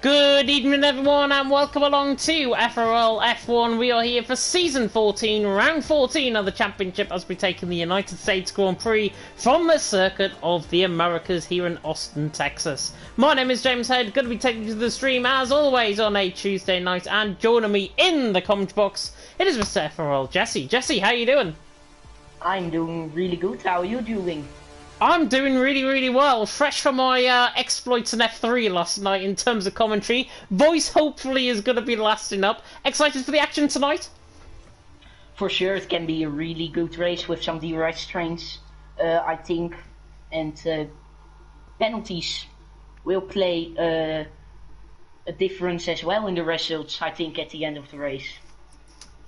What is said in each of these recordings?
Good evening everyone and welcome along to FRL F1. We are here for Season 14, Round 14 of the Championship as we take in the United States Grand Prix from the Circuit of the Americas here in Austin, Texas. My name is James Head, going to be taking you to the stream as always on a Tuesday night, and joining me in the comment box, it is Mr. FRL Jesse. Jesse, how you doing? I'm doing really good, how are you doing? I'm doing really well. Fresh from my exploits in F3 last night in terms of commentary. Voice hopefully is going to be lasting up. Excited for the action tonight? For sure, it can be a really good race with some DRS trains, I think. And penalties will play a difference as well in the results, I think, at the end of the race.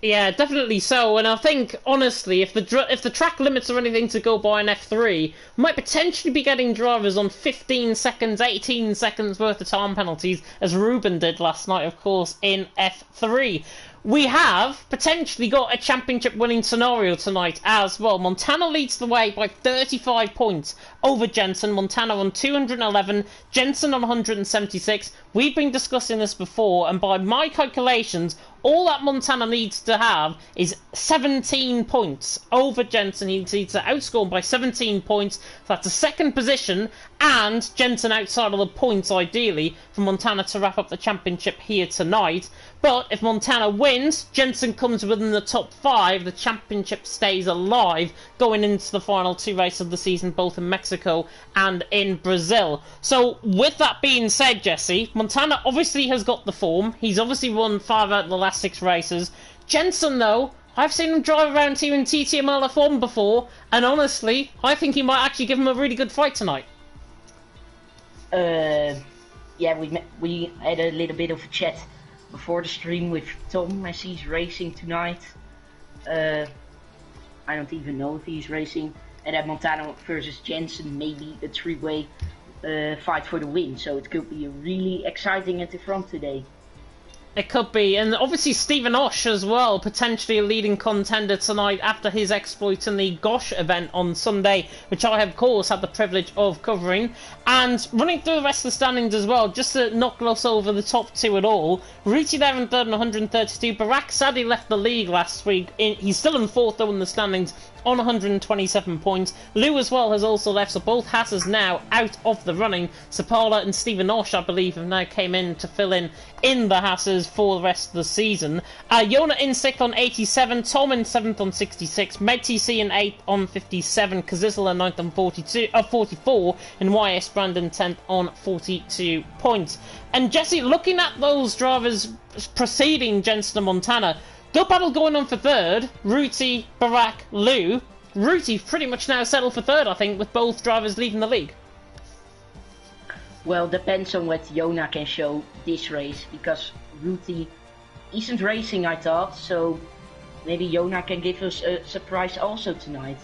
Yeah, definitely so, and I think, honestly, if the track limits are anything to go by in F3, we might potentially be getting drivers on 15 seconds, 18 seconds worth of time penalties, as Ruben did last night, of course, in F3. We have potentially got a championship-winning scenario tonight as well. Montana leads the way by 35 points over Jensen. Montana on 211, Jensen on 176. We've been discussing this before, and by my calculations, all that Montana needs to have is 17 points over Jensen. He needs to outscore him by 17 points. That's a second position, and Jensen outside of the points, ideally, for Montana to wrap up the championship here tonight. But if Montana wins, Jensen comes within the top 5, the championship stays alive going into the final 2 races of the season, both in Mexico and in Brazil. So with that being said, Jesse, Montana obviously has got the form. He's obviously won 5 out of the last 6 races. Jensen, though, I've seen him drive around here in TTML F1 before, and honestly, I think he might actually give him a really good fight tonight. Yeah, we had a little bit of a chat before the stream with Tom as he's racing tonight. I don't even know if he's racing. And then Montana versus Jensen, maybe a 3-way fight for the win. So it could be really exciting at the front today. It could be, and obviously Stephen Osh as well, potentially a leading contender tonight after his exploits in the Gosh event on Sunday, which I, of course, had the privilege of covering. And running through the rest of the standings as well, just to not gloss over the top 2 at all, Ruti there in 3rd on 132, Barak sadly left the league last week, he's still in 4th though in the standings, on 127 points. Lou as well has also left, so both Hasses now out of the running. Sapala and Stephen Osh, I believe, have now came in to fill in the Hasses for the rest of the season. Yona in 6th on 87, Tom in 7th on 66, MedTC in 8th on 57, Kazizel in 9th on 44, and YS Brandon 10th on 42 points. And Jesse, looking at those drivers preceding Jensen and Montana, good battle going on for 3rd. Ruti, Barak, Lou. Ruti pretty much now settled for 3rd, I think, with both drivers leaving the league. Well, depends on what Yona can show this race, because Ruti isn't racing, I thought, so maybe Yona can give us a surprise also tonight.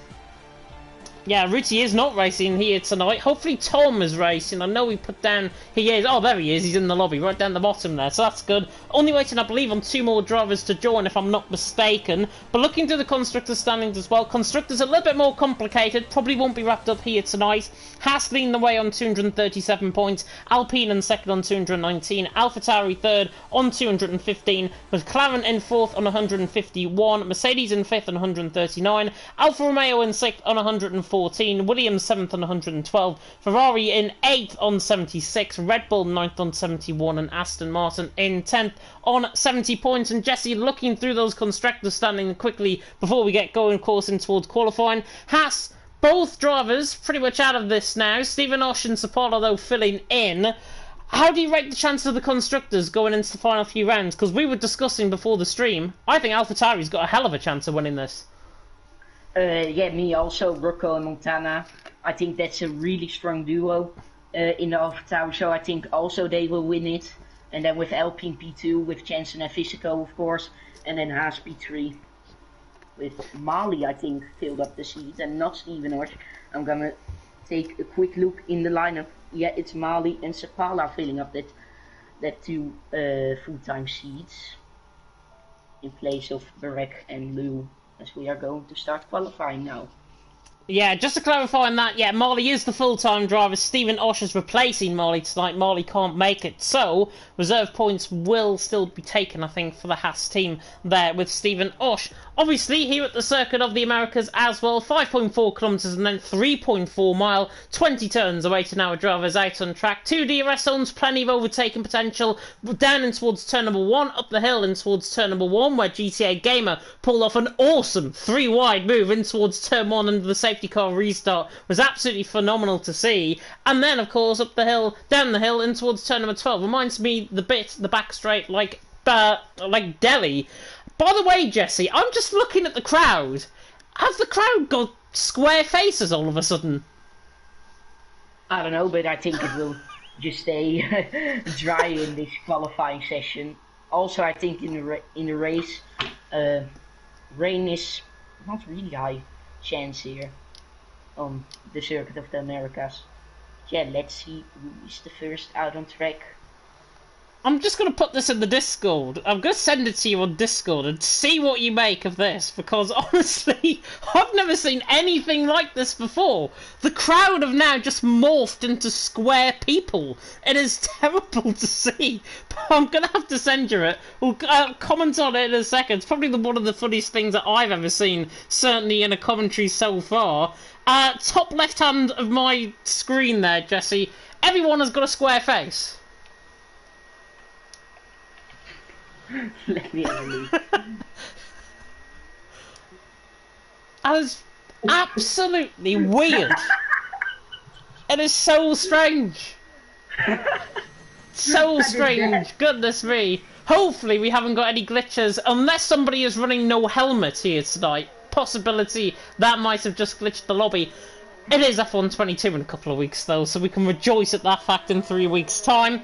Yeah, Ruti is not racing here tonight. Hopefully Tom is racing. I know we put down... He is. Oh, there he is. He's in the lobby, right down the bottom there. So that's good. Only waiting, I believe, on 2 more drivers to join, if I'm not mistaken. But looking through the Constructors standings as well, Constructors a little bit more complicated. Probably won't be wrapped up here tonight. Haas leading the way on 237 points. Alpine in 2nd on 219. AlphaTauri 3rd on 215. McLaren in 4th on 151. Mercedes in 5th on 139. Alfa Romeo in 6th on 114. Williams 7th on 112, Ferrari in 8th on 76, Red Bull 9th on 71, and Aston Martin in 10th on 70 points. And Jesse, looking through those constructors standing quickly before we get going, of course, in towards qualifying, Haas, both drivers pretty much out of this now. Stephen Osh and Sapala, though, filling in. How do you rate the chances of the constructors going into the final few rounds? Because we were discussing before the stream, I think AlphaTauri's got a hell of a chance of winning this. Yeah, me also, Rocco and Montana. I think that's a really strong duo in the AlphaTauri, so I think also they will win it. And then with Alpine P2, with Jensen and Fisico, of course, and then Haas P3. With Mali, I think, filled up the seat, and not Stephen Osh. I'm gonna take a quick look in the lineup. Yeah, it's Mali and Sapala filling up that 2 full-time seats in place of Barak and Lou, as we are going to start qualifying now. Yeah, just to clarify on that, yeah, Marley is the full-time driver. Stephen Osh is replacing Marley tonight. Marley can't make it, so reserve points will still be taken, I think, for the Haas team there with Stephen Osh. Obviously, here at the Circuit of the Americas as well, 5.4 kilometres and then 3.4 mile, 20 turns awaiting our drivers out on track. 2 DRS zones, plenty of overtaking potential, down in towards turn number 1, up the hill in towards turn number 1, where GTA Gamer pulled off an awesome 3-wide move in towards turn 1 under the safety car restart. Was absolutely phenomenal to see. And then, of course, up the hill, down the hill in towards turn number 12. Reminds me the back straight like Delhi. By the way, Jesse, I'm just looking at the crowd. Has the crowd got square faces all of a sudden? I don't know, but I think it will just stay dry in this qualifying session. Also, I think in the race, rain is not really high chance here on the Circuit of the Americas. Yeah, let's see who is the first out on track. I'm just going to put this in the Discord. I'm going to send it to you on Discord and see what you make of this, because honestly, I've never seen anything like this before. The crowd have now just morphed into square people. It is terrible to see, but I'm going to have to send you it. We'll comment on it in a second. It's probably one of the funniest things that I've ever seen, certainly in a commentary so far. Top left hand of my screen there, Jesse. Everyone has got a square face. Let me have a look. That is absolutely weird. It is so strange. So strange. Goodness me. Hopefully we haven't got any glitches, unless somebody is running no helmet here tonight. Possibility that might have just glitched the lobby. It is F122 in a couple of weeks, though, so we can rejoice at that fact in 3 weeks' time.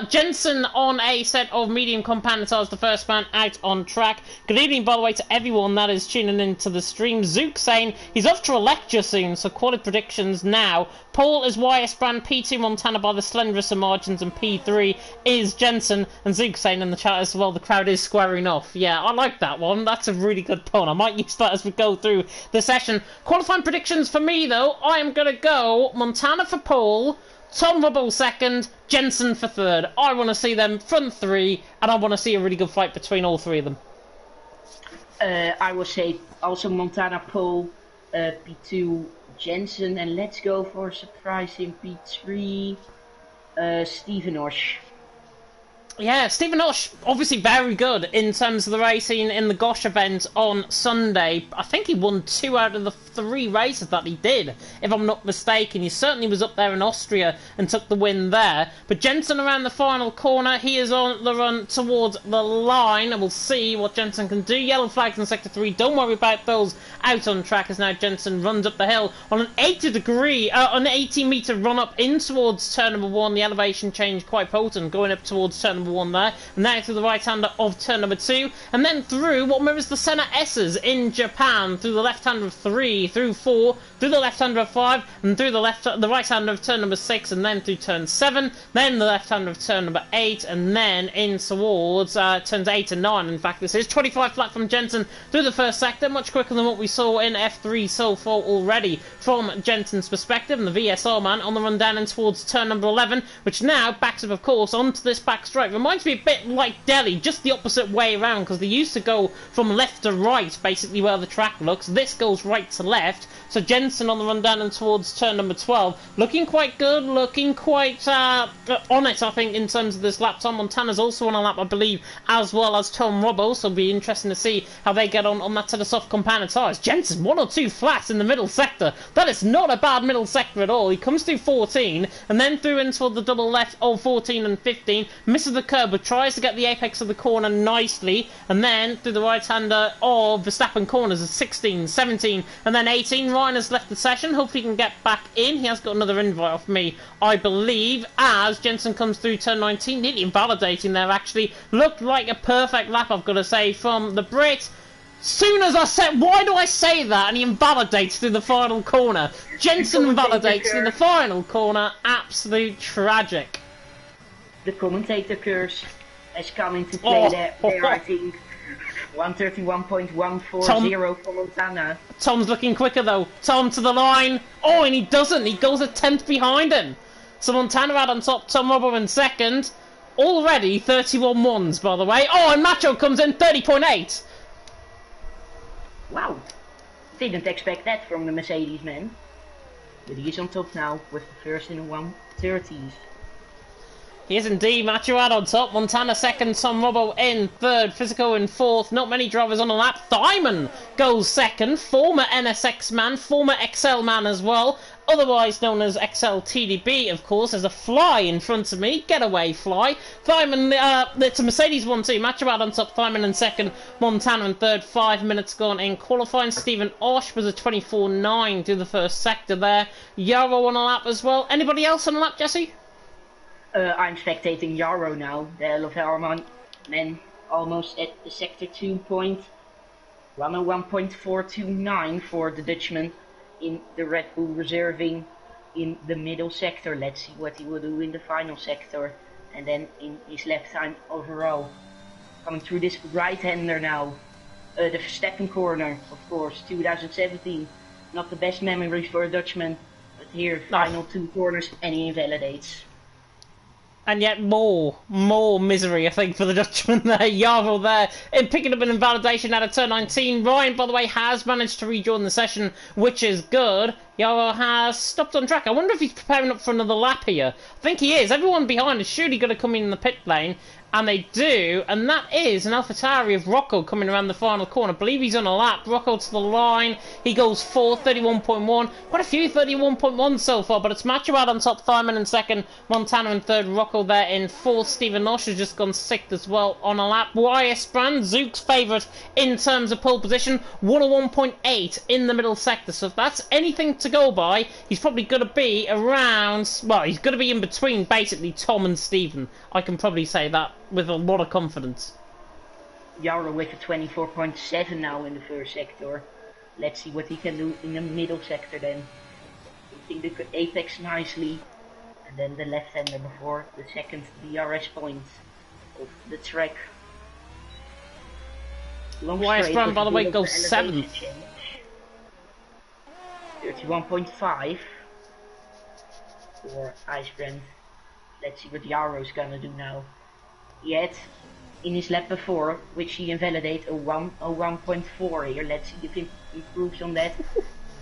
Jensen on a set of medium compound tires, the first man out on track. Good evening, by the way, to everyone that is tuning into the stream. Zook saying he's off to a lecture soon, so quality predictions now. Paul is YS Brand, P2 Montana by the slenderest of margins, and P3 is Jensen. And Zook saying in the chat as well, the crowd is squaring off. Yeah, I like that one. That's a really good pun. I might use that as we go through the session. Qualifying predictions for me, though. I am going to go Montana for pole, Tom Rubble second, Jensen for third. I want to see them front three, and I want to see a really good fight between all three of them. I will say also Montana pole, P2 Jensen, and let's go for a surprising P3 Stephen Osh. Yeah, Stephen Osh, obviously very good in terms of the racing in the Gosh event on Sunday. I think he won 2 out of the 3 races that he did, if I'm not mistaken. He certainly was up there in Austria and took the win there. But Jensen around the final corner, he is on the run towards the line, and we'll see what Jensen can do. Yellow flags in Sector 3, don't worry about those out on track, as now Jensen runs up the hill on an 80 metre run up in towards turn number 1. The elevation change quite potent, going up towards turn number 1 there, and now through the right hander of turn number 2, and then through what mirrors the Senna S's in Japan, through the left hander of 3, through 4, through the left hander of 5, and through the right hander of turn number 6, and then through turn 7, then the left hander of turn number 8, and then in towards turns 8 and 9. In fact, this is 25 flat from Jensen through the first sector, much quicker than what we saw in F3 so far already from Jensen's perspective, and the VSR man on the run down in towards turn number 11, which now backs up, of course, onto this back straight. Reminds me a bit like Delhi, just the opposite way around, because they used to go from left to right, basically where the track looks. This goes right to left, so Jensen on the run down and towards turn number 12, looking quite good, looking quite on it, I think, in terms of this lap. Tom Montana's also on a lap, I believe, as well as Tom Robbo, so it'll be interesting to see how they get on that set of soft compounded tyres. Jensen 1 or 2 flats in the middle sector. That is not a bad middle sector at all. He comes through 14, and then through into the double left of 14 and 15, misses the curb, but tries to get the apex of the corner nicely, and then through the right hander of Verstappen corners of 16, 17, and then 18. Ryan has left the session. Hopefully he can get back in. He has got another invite off me, I believe, as Jensen comes through turn 19, nearly invalidating there, actually. Looked like a perfect lap, I've got to say, from the Brit. Soon as I said, why do I say that? And he invalidates through the final corner. Jensen invalidates through the final corner. Absolute tragic. The commentator curse has come into play there, I think. 131.140 for Montana. Tom's looking quicker though. Tom to the line. Oh, and he doesn't. He goes a tenth behind him. So Montana out on top. Tom Robbo in second. Already 31 ones, by the way. Oh, and Macho comes in 30.8. Wow. Didn't expect that from the Mercedes man. But he is on top now with the first in the 130s. He is indeed. Macho out on top. Montana second. Tom Robbo in third. Physico in fourth. Not many drivers on the lap. Thyman goes second. Former NSX man. Former XL man as well. Otherwise known as XL TDB, of course. There's a fly in front of me. Getaway fly. Thyman, it's a Mercedes 1-2. Macho out on top. Thyman in second. Montana in third. 5 minutes gone in qualifying. Stephen Osh was a 24.9 through the first sector there. Yarrow on a lap as well. Anybody else on a lap, Jesse? I'm spectating Yarrow now. The LFR men almost at the sector 2 point. 101.429 for the Dutchman in the Red Bull reserving in the middle sector. Let's see what he will do in the final sector. And then in his lap time overall. Coming through this right-hander now. The Verstappen corner, of course, 2017. Not the best memories for a Dutchman. But here, final 2 corners and he invalidates. And yet more misery, I think, for the Dutchman there. Yarrow there, in picking up an invalidation out of turn 19. Ryan, by the way, has managed to rejoin the session, which is good. Yarrow has stopped on track. I wonder if he's preparing up for another lap here. I think he is. Everyone behind is surely going to come in the pit lane. And they do, and that is an AlphaTauri of Rocco coming around the final corner. I believe he's on a lap. Rocco to the line. He goes 4th, 31.1. Quite a few 31.1 so far, but it's Macho out on top, Thyman in second, Montana in third, Rocco there in fourth. Stephen Nosh has just gone 6th as well on a lap. YS Brand, Zook's favourite in terms of pole position, 101.8 in the middle sector. So if that's anything to go by, he's probably going to be around, well, he's going to be in between basically Tom and Stephen. I can probably say that with a lot of confidence. Yarrow with a 24.7 now in the first sector. Let's see what he can do in the middle sector then. Hitting the apex nicely. And then the left-hander before the second DRS point of the track. YS Brand, by the way, goes 7th. 31.5 for Icebrand. Let's see what Yarrow's gonna do now. Yet, in his lap before, which he invalidates a 101.4 here. Let's see if he improves on that.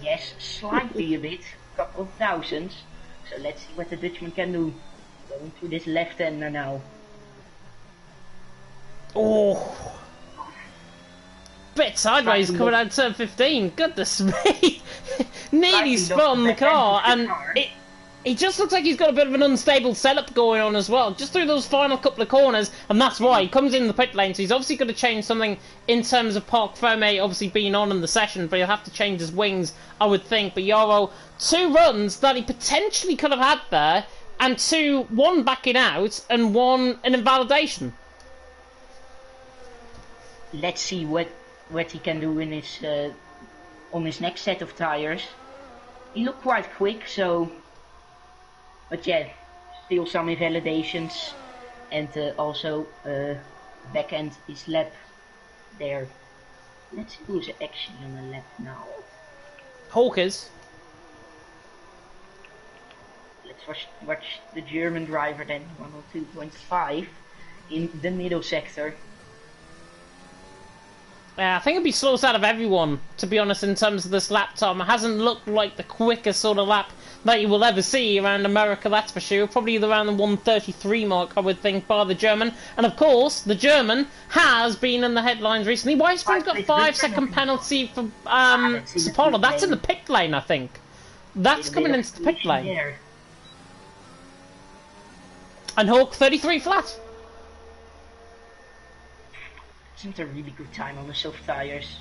Yes, slightly a bit, couple of thousands. So let's see what the Dutchman can do. Going through this left-hander now. Oh! Bit sideways coming out turn 15. Goodness me! Nearly spun the car, and it just looks like he's got a bit of an unstable setup going on as well, just through those final couple of corners, and that's why he comes in the pit lane, so he's obviously going to change something in terms of Park Fome obviously being on in the session, but he'll have to change his wings, I would think. But Yarrow, 2 runs that he potentially could have had there, and 2, 1 backing out, and 1 an invalidation. Let's see what he can do in his on his next set of tires. He looked quite quick, so... But yeah, still some invalidations, and also back end his lap there. Let's see who's actually on the lap now. Hawkers. Let's watch the German driver then, 102.5 in the middle sector. Yeah, I think it'd be slowest out of everyone, to be honest, in terms of this lap time. It hasn't looked like the quickest sort of lap that you will ever see around America, that's for sure. Probably around the 133 mark, I would think, by the German. And of course, the German has been in the headlines recently. Why has he got 5-second penalty for Sapolo? That's in the pit lane, I think. That's coming into the pit lane. There. And Hawk, 33 flat. Seems a really good time on the soft tires.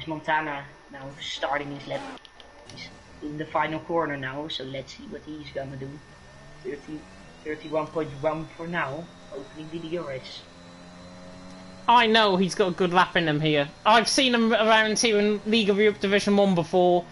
As Montana now starting his lap. He's in the final corner now, so let's see what he's gonna do. 31.1 for now, opening the DRS. I know he's got a good lap in him here. I've seen him around here in League of Europe Division 1 before,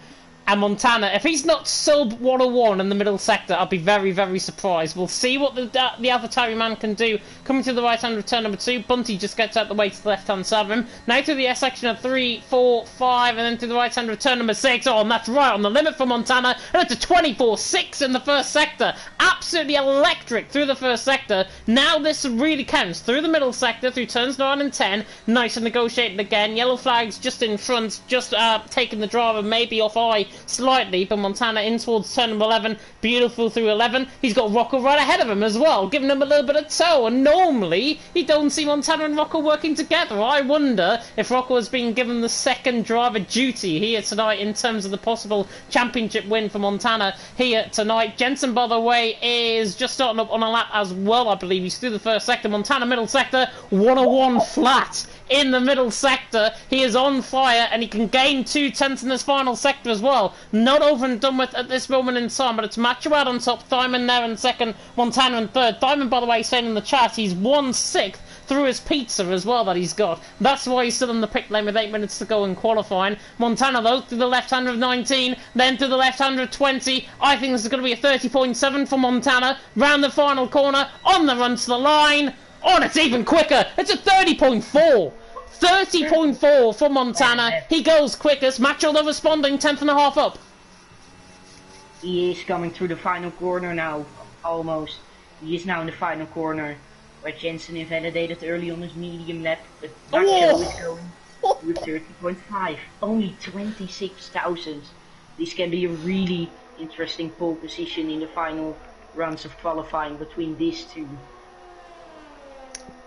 And Montana, if he's not sub 101 in the middle sector, I'll be very, very surprised. We'll see what the AlphaTauri man can do. Coming to the right hand of turn number 2, Bunty just gets out the way to the left hand side of him. Now through the S section of 3, 4, 5, and then to the right hand of turn number 6. Oh, and that's right on the limit for Montana. And it's a 24.6 in the first sector. Absolutely electric through the first sector. Now this really counts. Through the middle sector, through turns 9 and 10. Nice and negotiated again. Yellow flags just in front, just taking the driver maybe off eye slightly, but Montana in towards turn number 11, beautiful through 11. He's got Rocco right ahead of him as well, giving him a little bit of tow, and normally you don't see Montana and Rocco working together. I wonder if Rocco has been given the second driver duty here tonight in terms of the possible championship win for Montana here tonight. Jensen, by the way, is just starting up on a lap as well, I believe. He's through the first sector. Montana middle sector, 101 flat in the middle sector. He is on fire, and he can gain 2/10 in this final sector as well. Not over and done with at this moment in time, but it's Macho out on top, Thyman there in second, Montana in third. Thyman, by the way, saying in the chat he's 1/6 through his pizza as well that he's got. That's why he's still in the pit lane with 8 minutes to go in qualifying. Montana, though, through the left-hander of 19, then through the left-hander of 20. I think this is going to be a 30.7 for Montana. Round the final corner, on the run to the line. Oh, and it's even quicker. It's a 30.4. 30.4 for Montana. He goes quickest. Macho, though, responding 10th and a half up. He is coming through the final corner now, almost. He is now in the final corner, where Jensen invalidated early on his medium lap, but Macho is going with 30.5. Only 26 thousandths. This can be a really interesting pole position in the final runs of qualifying between these two.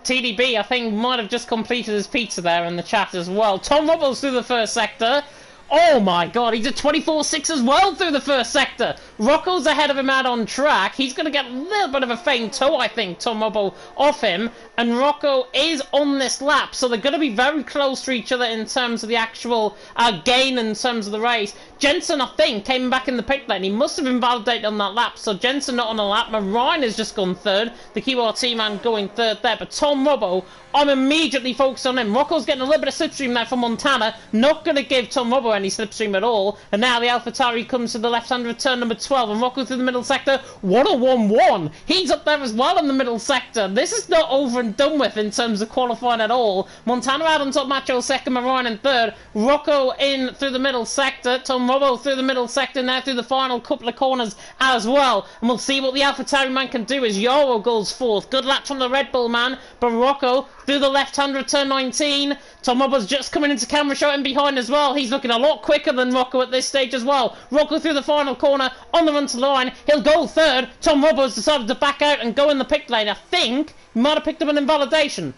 TDB, I think, might have just completed his pizza there in the chat as well. Tom Robles through the first sector. Oh my god, he's at 24.6 as well through the first sector. Rocco's ahead of him out on track. He's going to get a little bit of a faint toe, I think, Tom Robbo off him. And Rocco is on this lap, so they're going to be very close to each other in terms of the actual gain in terms of the race. Jensen, I think, came back in the pit lane. He must have been validated on that lap, so Jensen not on a lap. Ryan has just gone third. The QRT man going third there. But Tom Robbo, I'm immediately focused on him. Rocco's getting a little bit of slipstream there from Montana. Not going to give Tom Robbo any slipstream at all. And now the AlphaTauri comes to the left-hander of turn number 12. And Rocco through the middle sector. 101.1. He's up there as well in the middle sector. This is not over and done with in terms of qualifying at all. Montana out on top, Macho second, Ryan in third. Rocco in through the middle sector. Tom Robbo through the middle sector, now through the final couple of corners as well. And we'll see what the AlphaTauri man can do as Yoro goes fourth. Good lap from the Red Bull man. But Rocco through the left-hander of turn 19. Tom Robbo's just coming into camera shot in behind as well. He's looking a lot quicker than Rocco at this stage as well. Rocco through the final corner, on the run to the line. He'll go third. Tom Robbo's decided to back out and go in the pit lane. I think he might have picked up an invalidation.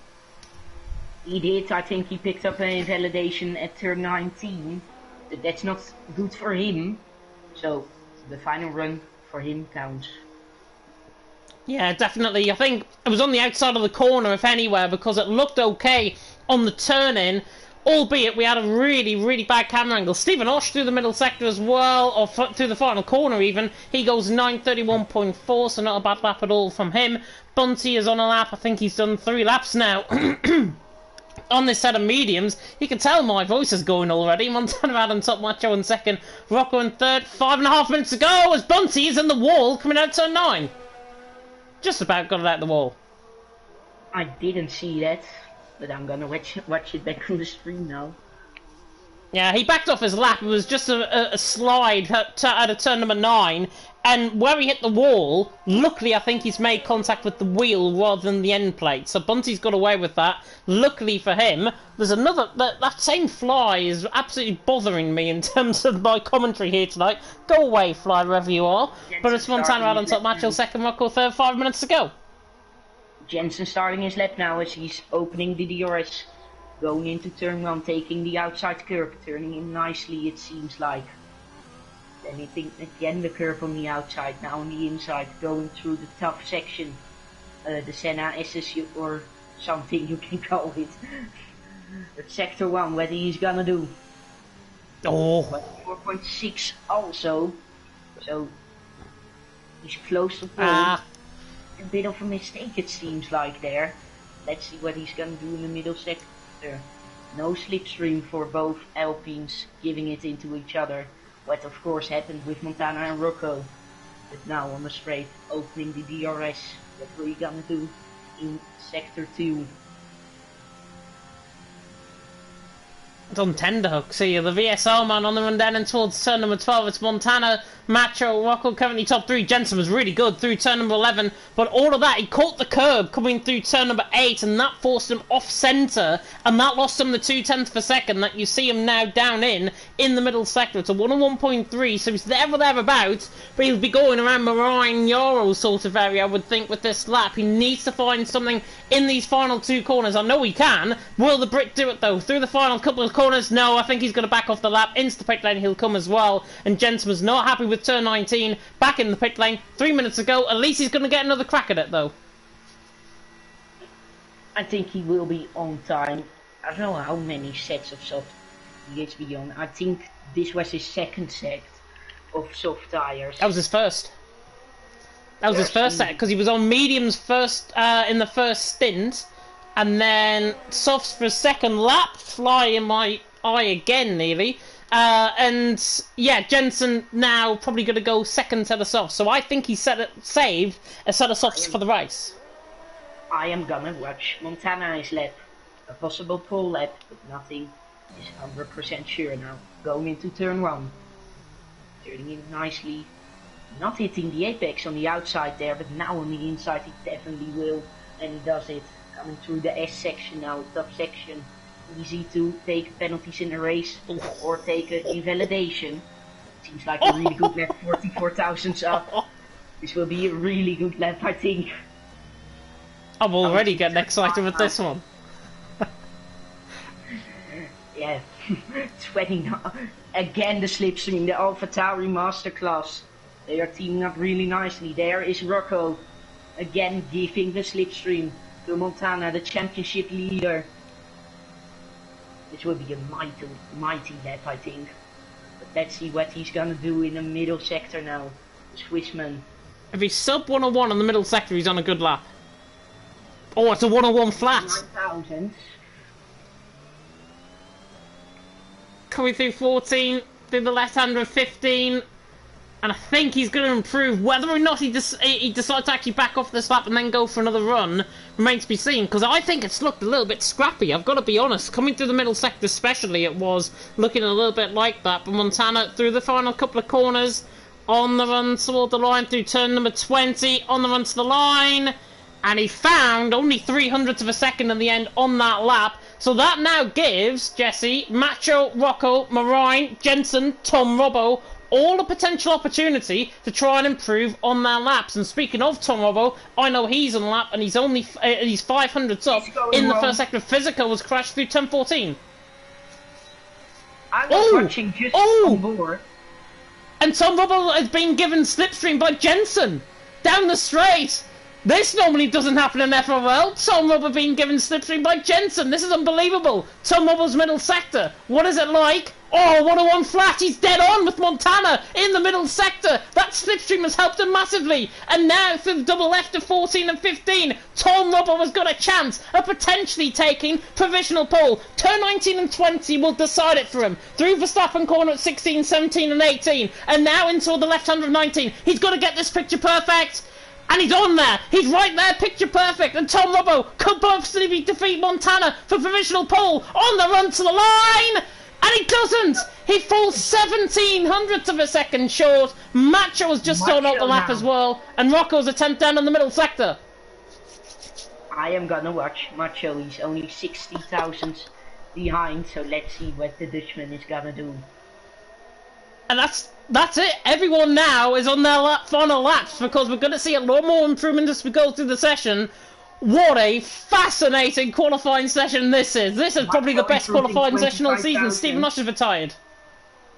He did. I think he picked up an invalidation at turn 19. But that's not good for him. So the final run for him counts. Yeah, definitely. I think it was on the outside of the corner, if anywhere, because it looked okay on the turn-in, albeit we had a really, really bad camera angle. Stephen Osh through the middle sector as well, or through the final corner even. He goes 9:31.4, so not a bad lap at all from him. Bunty is on a lap. I think he's done 3 laps now. On this set of mediums, you can tell my voice is going already. Montana out on top, Macho in second, Rocco in third. 5.5 minutes to go as Bunty is in the wall coming out turn 9. Just about got it out the wall. I didn't see that, but I'm gonna watch it back on the stream now. Yeah, he backed off his lap. It was just a slide out of turn number 9. And where he hit the wall, luckily I think he's made contact with the wheel rather than the end plate. So Bunty's got away with that. Luckily for him, there's another... That same fly is absolutely bothering me in terms of my commentary here tonight. Go away, fly, wherever you are. Jensen But it's Montana out on top, Macho second, Rocco third, 5 minutes to go. Jensen starting his lap now as he's opening the DRS. Going into turn 1, taking the outside curve, turning in nicely it seems like. Then again the curve on the outside, now on the inside, going through the tough section. The Senna SS or something you can call it. But sector 1, what he's gonna do. Oh. 4.6 also. So he's close to pole. A bit of a mistake it seems like there. Let's see what he's gonna do in the middle sector. No slipstream for both Alpines, giving it into each other. what of course happened with Montana and Rocco. But now on the straight, opening the DRS. What are we gonna do in sector 2? On tenderhook, see the VSR man on the run down and towards turn number 12. It's Montana, Macho, Rocco currently top 3. Jensen was really good through turn number 11, but all of that, he caught the curb coming through turn number 8, and that forced him off centre, and that lost him the 0.2 per second that you see him now down in the middle sector. It's a 101.3, so he's there or thereabouts, but he'll be going around Marine Euro sort of area, I would think, with this lap. He needs to find something in these final 2 corners. I know he can. Will the Brit do it though? Through the final couple of corners, no, I think he's going to back off the lap. Into the pit lane he'll come as well, and Jensen was not happy with turn 19, back in the pit lane 3 minutes ago. At least he's going to get another crack at it though. I think he will be on time. I don't know how many sets of soft he is beyond. I think this was his second set of soft tyres. That was his first. That was his first set, because he was on mediums first in the first stint, and then softs for a second lap, fly in my eye again nearly, and yeah, Jensen now probably going to go second set of softs, so I think he saved a set of softs for the race. I am gonna watch Montana's lap, a possible pole lap, but nothing is 100% sure now. Going into turn 1, turning in nicely. Not hitting the apex on the outside there, but now on the inside he definitely will, and he does it. Coming through the S section now, top section. Easy to take penalties in the race, or take an invalidation. Seems like a really good lap, 44 thousandths up. This will be a really good lap, I think. I'm already getting excited with this one. Yeah, 29. Again the slipstream, the AlphaTauri Masterclass. They are teaming up really nicely. There is Rocco, again giving the slipstream to Montana, the championship leader. This will be a mighty lap, I think. But let's see what he's gonna do in the middle sector now. The Swissman. If he's sub 101 on the middle sector, he's on a good lap. Oh, it's a 101 flat. 9,000. Coming through 14, through the left-hander of 15. And I think he's going to improve. Whether or not he decides to actually back off this lap and then go for another run remains to be seen, because I think it's looked a little bit scrappy, I've got to be honest. Coming through the middle sector especially, it was looking a little bit like that. But Montana, through the final couple of corners, on the run toward the line through turn number 20, on the run to the line, and he found only 300ths of a second in the end on that lap. So that now gives Jesse, Macho, Rocco, Marine, Jensen, Tom Robbo all a potential opportunity to try and improve on their laps. And speaking of Tom Robbo, I know he's on lap and he's only he's 500ths up in the first sector. Physical was crashed through turn 14. I was watching just on board. And Tom Robbo has been given slipstream by Jensen down the straight. This normally doesn't happen in FRL. Tom Robbo being given slipstream by Jensen. This is unbelievable. Tom Robbo's middle sector. What is it like? Oh, 101 flat. He's dead on with Montana in the middle sector. That slipstream has helped him massively. And now through the double left of 14 and 15, Tom Robbo has got a chance of potentially taking provisional pole. Turn 19 and 20 will decide it for him. Through Verstappen corner at 16, 17 and 18. And now into the left hand of 19. He's got to get this picture perfect. And he's on there. He's right there, picture perfect. And Tom Robbo could possibly defeat Montana for provisional pole on the run to the line. And he doesn't. He falls 1700ths of a second short. Macho has just thrown out the lap as well. And Rocco's a 10th down in the middle sector. I am gonna watch Macho. He's only 60,000 behind. So let's see what the Dutchman is gonna do. And that's it. Everyone now is on their final laps, because we're going to see a lot more improvement as we go through the session. What a fascinating qualifying session this is. This is probably the best qualifying session all season. Stephen Lush is retired.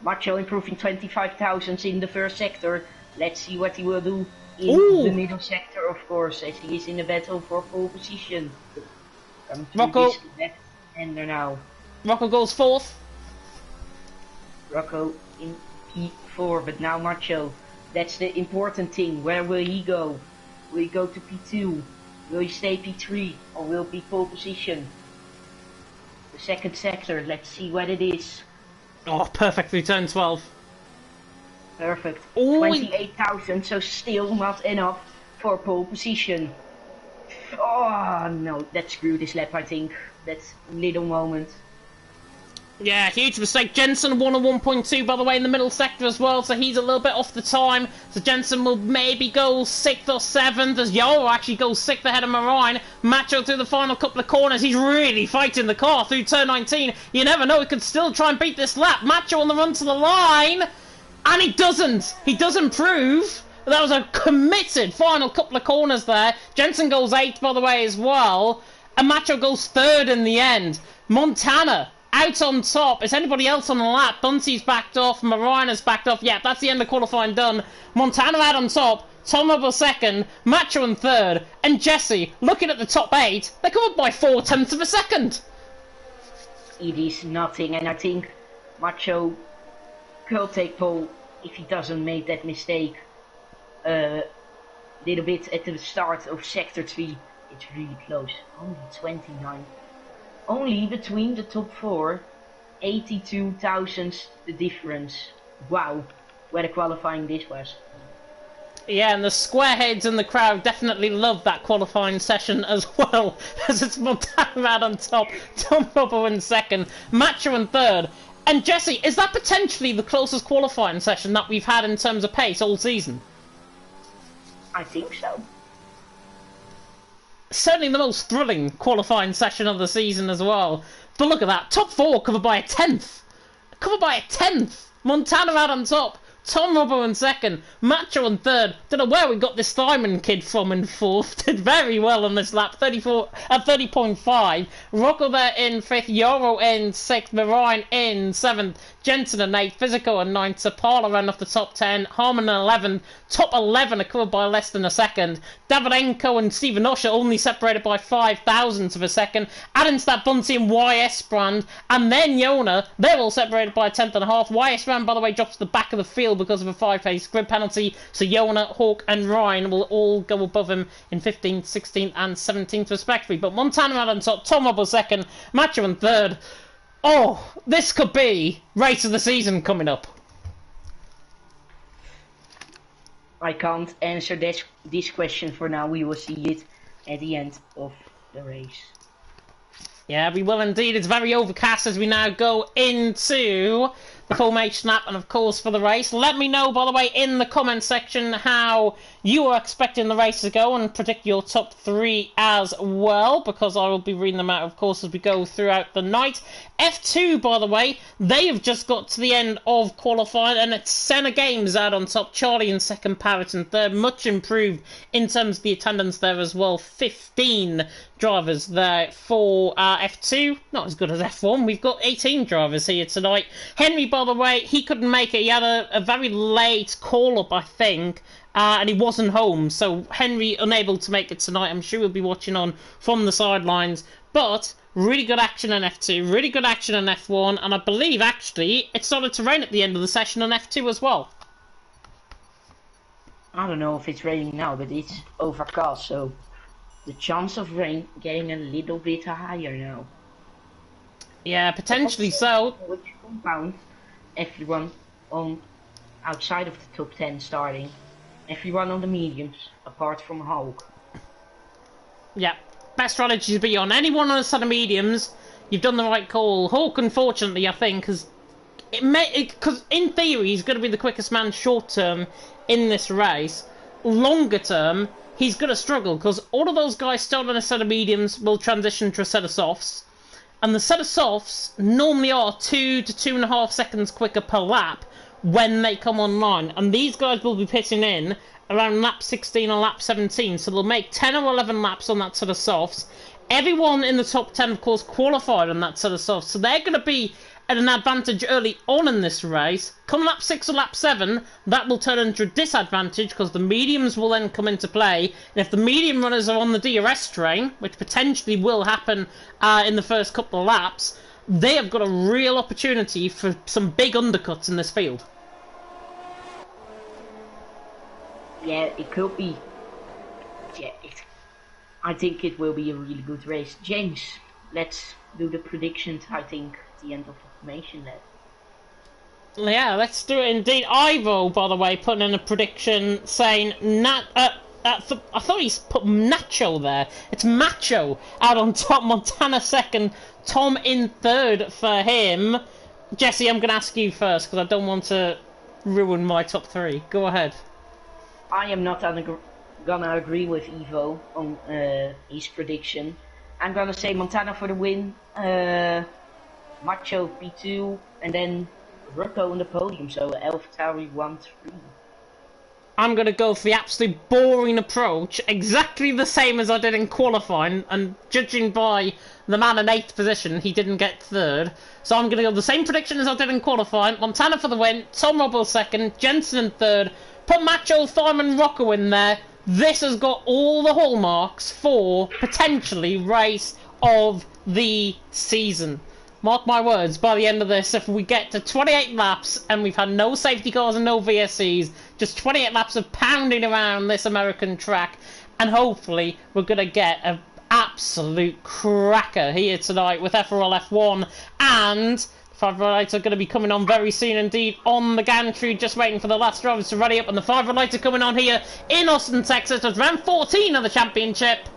Macho improving 25,000 in the first sector. Let's see what he will do in the middle sector, of course, as he is in the battle for pole position. Rocco. Left-hander now. Rocco goes fourth. Rocco in P4, but now Macho. That's the important thing. Where will he go? Will he go to P2? Will he stay P3? Or will he be pole position? The second sector, let's see what it is. Oh, perfect through turn 12. Perfect. Oh, 28,000, so still not enough for pole position. Oh no, that screwed this lap, I think. That little moment. yeah, huge mistake. Jensen won a 1.2, by the way, in the middle sector as well, so he's a little bit off the time. So Jensen will maybe go 6th or 7th, as Yoro actually goes 6th ahead of Marine. Macho through the final couple of corners. He's really fighting the car through turn 19. You never know, he could still try and beat this lap. Macho on the run to the line, and he doesn't. He does improve. That was a committed final couple of corners there. Jensen goes 8th, by the way, as well. And Macho goes 3rd in the end. Montana out on top. Is anybody else on the lap? Bunty's backed off. Marina's backed off. Yeah, that's the end of qualifying done. Montana out on top. Tom Hubble 2nd. Macho in 3rd. And Jesse, looking at the top 8, they come up by 0.4 of a second. It is nothing, and I think Macho could take pole if he doesn't make that mistake. Little bit at the start of sector 3. It's really close. Only 29. Only between the top 4. 82,000 the difference. Wow, what a qualifying this was. Yeah, and the squareheads in the crowd definitely love that qualifying session as well, as it's Montana out on top, Tom Hubble in 2nd, Macho in 3rd. And Jesse, is that potentially the closest qualifying session that we've had in terms of pace all season? I think so. Certainly the most thrilling qualifying session of the season as well. But look at that, top 4 covered by a 10th. Covered by a 10th. Montana out on top. Tom Hubble in 2nd, Macho in 3rd. Don't know where we got this Simon kid from in 4th. Did very well on this lap, 30.5. Rocco there in 5th, Yoro in 6th, Marine in 7th, Jensen in 8th, Physical in 9th, Sapala ran off the top 10, Harmon in 11th, top 11 are covered by less than a second. Davidenko and Stephen Usher only separated by 0.005 of a second. Adding to that Bunty and YS Brand, and then Yona, they're all separated by a 10.5. YS Brand, by the way, drops to the back of the field because of a 5-pace grid penalty, so Yona, Hawk and Ryan will all go above him in 15th, 16th and 17th respectively. But Montana out on top, Tom Hubble 2nd, Macho in 3rd. Oh, this could be race of the season coming up. I can't answer this question for now. We will see it at the end of the race. Yeah, we will indeed. It's very overcast as we now go into the formation lap and, of course, for the race. Let me know, by the way, in the comment section how you are expecting the race to go and predict your top 3 as well, because I will be reading them out, of course, as we go throughout the night. F2, by the way, they have just got to the end of qualifying, and it's Senna Games out on top. Charlie in 2nd, Parrot in 3rd. Much improved in terms of the attendance there as well. 15 drivers there for F2. Not as good as F1. We've got 18 drivers here tonight. Henry, by the way, he couldn't make it. He had a very late call-up, I think, and he wasn't home. So Henry unable to make it tonight. I'm sure we'll be watching on from the sidelines. But really good action in F2, really good action in F1, and I believe, actually, it started to rain at the end of the session on F2 as well. I don't know if it's raining now, but it's overcast, so the chance of rain getting a little bit higher now. Yeah, potentially so. Which compound everyone on outside of the top 10 starting, everyone on the mediums, apart from Hulk. Yeah, best strategy to be on. Anyone on a set of mediums, you've done the right call. Hawk, unfortunately, I think, because in theory he's going to be the quickest man short term in this race. Longer term, he's going to struggle because all of those guys starting on a set of mediums will transition to a set of softs. And the set of softs normally are 2 to 2.5 seconds quicker per lap when they come online. And these guys will be pitching in around lap 16 or lap 17. So they'll make 10 or 11 laps on that set of softs. Everyone in the top 10, of course, qualified on that set of softs. So they're going to be at an advantage early on in this race. Come lap 6 or lap 7, that will turn into a disadvantage because the mediums will then come into play. And if the medium runners are on the DRS train, which potentially will happen in the first couple of laps, they have got a real opportunity for some big undercuts in this field. Yeah, it could be. Yeah, I think it will be a really good race. James, let's do the predictions, I think, at the end of the formation lap. Yeah, let's do it indeed. Ivo, by the way, putting in a prediction saying I thought he's put Nacho there. It's Macho out on top. Montana second. Tom in third for him. Jesse, I'm going to ask you first because I don't want to ruin my top three. Go ahead. I am not gonna agree with Ivo on his prediction. I'm gonna say Montana for the win, Macho P2, and then Rocco on the podium. So AlphaTauri 1-3. I'm going to go for the absolute boring approach, exactly the same as I did in qualifying, and judging by the man in 8th position, he didn't get 3rd. So I'm going to go the same prediction as I did in qualifying. Montana for the win, Tom Robbo 2nd, Jensen in 3rd, put Macho, Thyman, Rocco in there. This has got all the hallmarks for, potentially, race of the season. Mark my words, by the end of this, if we get to 28 laps and we've had no safety cars and no VSCs, just 28 laps of pounding around this American track, and hopefully we're going to get an absolute cracker here tonight with FRL F1, and five lights are going to be coming on very soon indeed on the gantry, just waiting for the last drivers to ready up, and the five lights are coming on here in Austin, Texas. It's round 14 of the championship.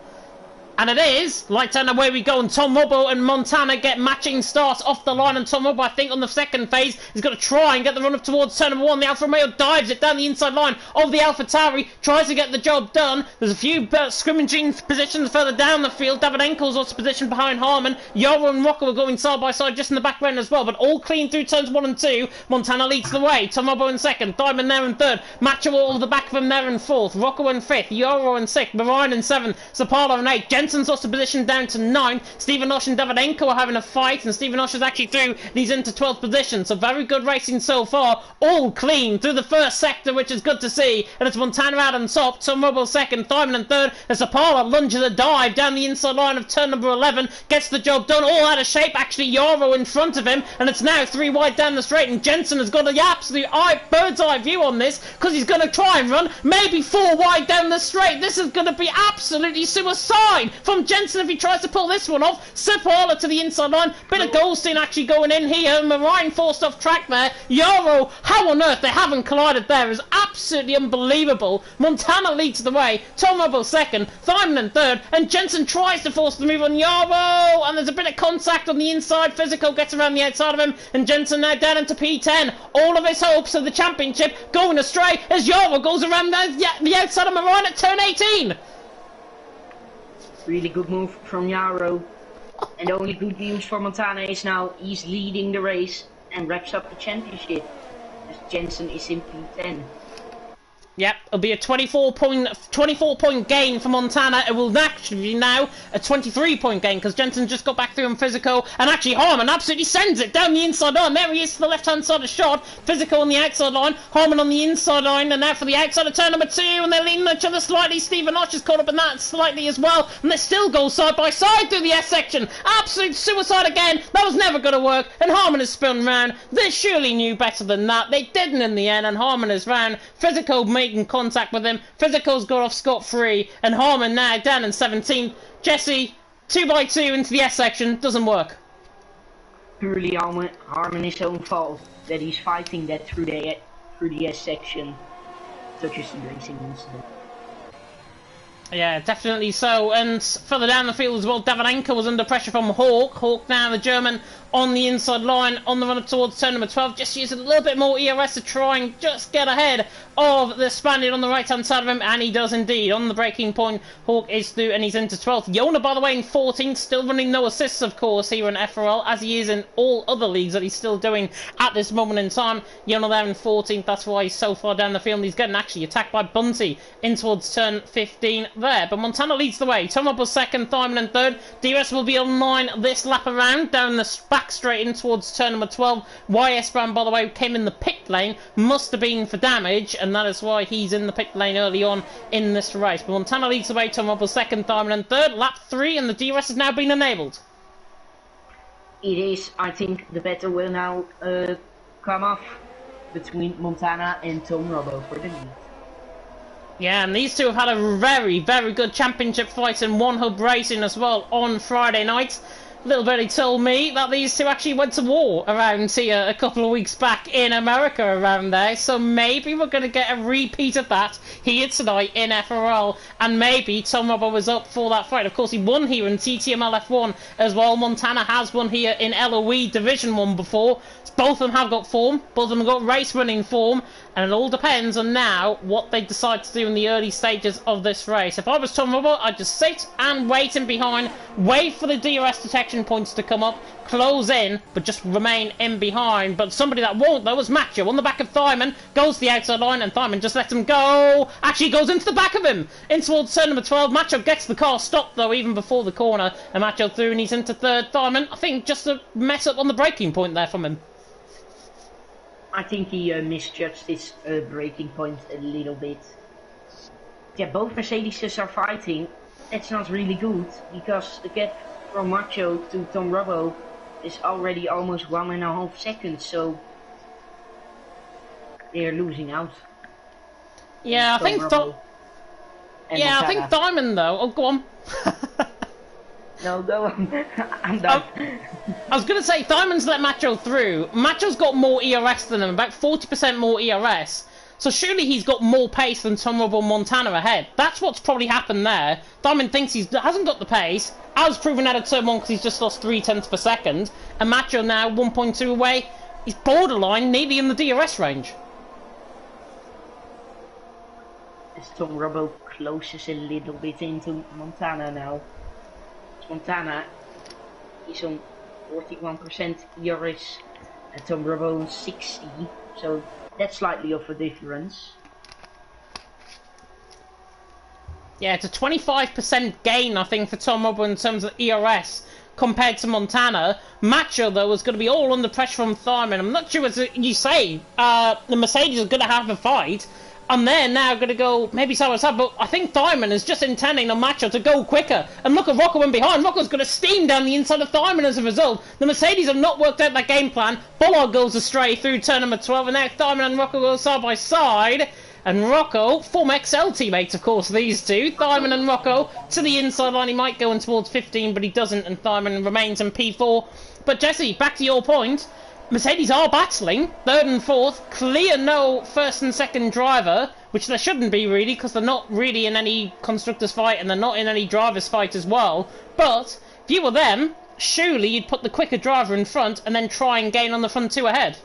And it is, lights and away we go, and Tom Robbo and Montana get matching starts off the line, and Tom Robbo, I think, on the second phase, is going to try and get the run up towards turn number 1. The Alfa Romeo dives it down the inside line of the AlphaTauri, tries to get the job done. There's a few scrimmaging positions further down the field. Davidenko's also positioned behind Harmon. Yaro and Rocco are going side by side just in the background as well, but all clean through turns 1 and 2. Montana leads the way. Tom Robbo in 2nd, Diamond there in 3rd, Macho all the back of him there in 4th, Rocco in 5th, Yaro in 6th, Marion in 7th, Zapata in 8th, Jensen's also positioned down to 9. Stephen Osh and Davidenko are having a fight, and Stephen Osh is actually through these into 12th position, so very good racing so far, all clean through the first sector, which is good to see, and it's Montana out on top, Tom Robbo 2nd, Thyman in 3rd, as Zapala lunges a dive down the inside line of turn number 11, gets the job done, all out of shape, actually Yaro in front of him, and it's now 3 wide down the straight, and Jensen has got an absolute bird's eye view on this, because he's going to try and run maybe 4 wide down the straight. This is going to be absolutely suicide from Jensen if he tries to pull this one off. Sepala to the inside line. Bit of Goldstein actually going in here. Marine forced off track there. Yaro, how on earth they haven't collided there is absolutely unbelievable. Montana leads the way. Tom Robbo 2nd. Thyman in 3rd. And Jensen tries to force the move on Yaro. And there's a bit of contact on the inside. Physical gets around the outside of him. And Jensen now down into P10. All of his hopes of the championship going astray as Yaro goes around the outside of Marine at turn 18. Really good move from Yaro. And the only good news for Montana is now he's leading the race and wraps up the championship. As Jensen is in P10. Yep, it'll be a 24 point gain for Montana. It will actually be now a 23-point gain because Jensen just got back through on Physical, and actually Harmon absolutely sends it down the inside line. There he is to the left-hand side of shot. Physical on the outside line, Harmon on the inside line, and now for the outside of turn number 2, and they're leaning each other slightly. Stephen Osh is caught up in that slightly as well, and they still go side by side through the S section. Absolute suicide again. That was never going to work, and Harmon has spun round. They surely knew better than that. They didn't in the end, and Harmon is round. Physical making contact with him. Physical's got off scot-free, and Harmon now down in 17th. Jesse, 2x2 into the S section, doesn't work. Purely Harmon his own fault that he's fighting that through the S section, such as the racing incident. Yeah, definitely so. And further down the field as well, Davidenko was under pressure from Hawk. Hawk now, the German, on the inside line, on the run up towards turn number 12. Just using a little bit more ERS to try and just get ahead of the Spaniard on the right-hand side of him. And he does indeed. On the breaking point, Hawk is through and he's into 12th. Yona, by the way, in 14th. Still running no assists, of course, here in FRL, as he is in all other leagues that he's still doing at this moment in time. Yona there in 14th. That's why he's so far down the field. And he's getting actually attacked by Bunty in towards turn 15 there. But Montana leads the way. Tom Robbo 2nd, Thyman in 3rd. DRS will be online this lap around, down the back straight in towards turn number 12. YS Brown, by the way, came in the pit lane. Must have been for damage, and that is why he's in the pit lane early on in this race. But Montana leads the way. Tom Robbo 2nd, Thyman in 3rd. Lap 3, and the DRS has now been enabled. It is. I think the battle will now come off between Montana and Tom Robbo for the lead. Yeah, and these two have had a very, very good championship fight in One Hub Racing as well on Friday night. Little birdie told me that these two actually went to war around here a couple of weeks back in America around there, so maybe we're going to get a repeat of that here tonight in FRL, and maybe Tom Robbo was up for that fight. Of course, he won here in TTML F1 as well. Montana has won here in LOE Division 1 before. Both of them have got form, both of them have got race running form, and it all depends on now what they decide to do in the early stages of this race. If I was Tom Robbo, I'd just sit and wait in behind, wait for the DRS detection points to come up, close in, but just remain in behind. But somebody that won't, though, is Macho on the back of Thyman, goes to the outside line, and Thyman just lets him go. Actually goes into the back of him, in towards turn number 12. Macho gets the car stopped, though, even before the corner, and Macho through, and he's into third. Thyman, I think, just a mess up on the braking point there from him. I think he misjudged his braking point a little bit. Yeah, both Mercedes are fighting. That's not really good, because the gap from Macho to Tom Robbo is already almost 1.5 seconds, so they're losing out. Yeah, I think I think Diamond though. Oh, go on. No, go on. I'm done. I was going to say, Diamond's let Macho through. Macho's got more ERS than him, about 40% more ERS. So surely he's got more pace than Tom Robbo and Montana ahead. That's what's probably happened there. Diamond thinks he hasn't got the pace, as proven out of turn 1 because he's just lost 0.3 per second. And Macho now 1.2 away. He's borderline, nearly in the DRS range. As Tom Robbo closes a little bit into Montana now. Montana is on 41% ERS and Tom Robbo on 60, so that's slightly of a difference. Yeah, it's a 25% gain, I think, for Tom Robbo in terms of ERS compared to Montana. Macho, though, is going to be all under pressure from Thyman. I'm not sure, as you say, the Mercedes are going to have a fight. And they're now going to go maybe side by side, but I think Thyman is just intending on Macho to go quicker. And look at Rocco in behind. Rocco's going to steam down the inside of Thyman as a result. The Mercedes have not worked out that game plan. Bollard goes astray through turn number 12, and now Thyman and Rocco go side by side. And Rocco, former XL teammates, of course, these two. Thyman and Rocco to the inside line. He might go in towards 15, but he doesn't, and Thyman remains in P4. But Jesse, back to your point. Mercedes are battling, third and fourth, clear no first and second driver, which there shouldn't be really, because they're not really in any constructors fight, and they're not in any drivers fight as well. But, if you were them, surely you'd put the quicker driver in front, and then try and gain on the front two ahead.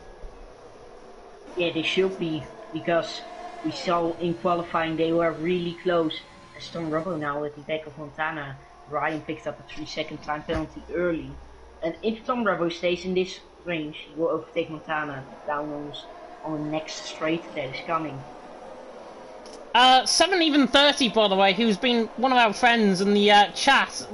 Yeah, they should be, because we saw in qualifying they were really close. As Tom Robbo now at the back of Montana, Ryan picked up a 3-second time penalty early. And if Tom Robbo stays in this range, he will overtake Montana down on the next straight that is coming. 7 even 30, by the way, who's been one of our friends in the chat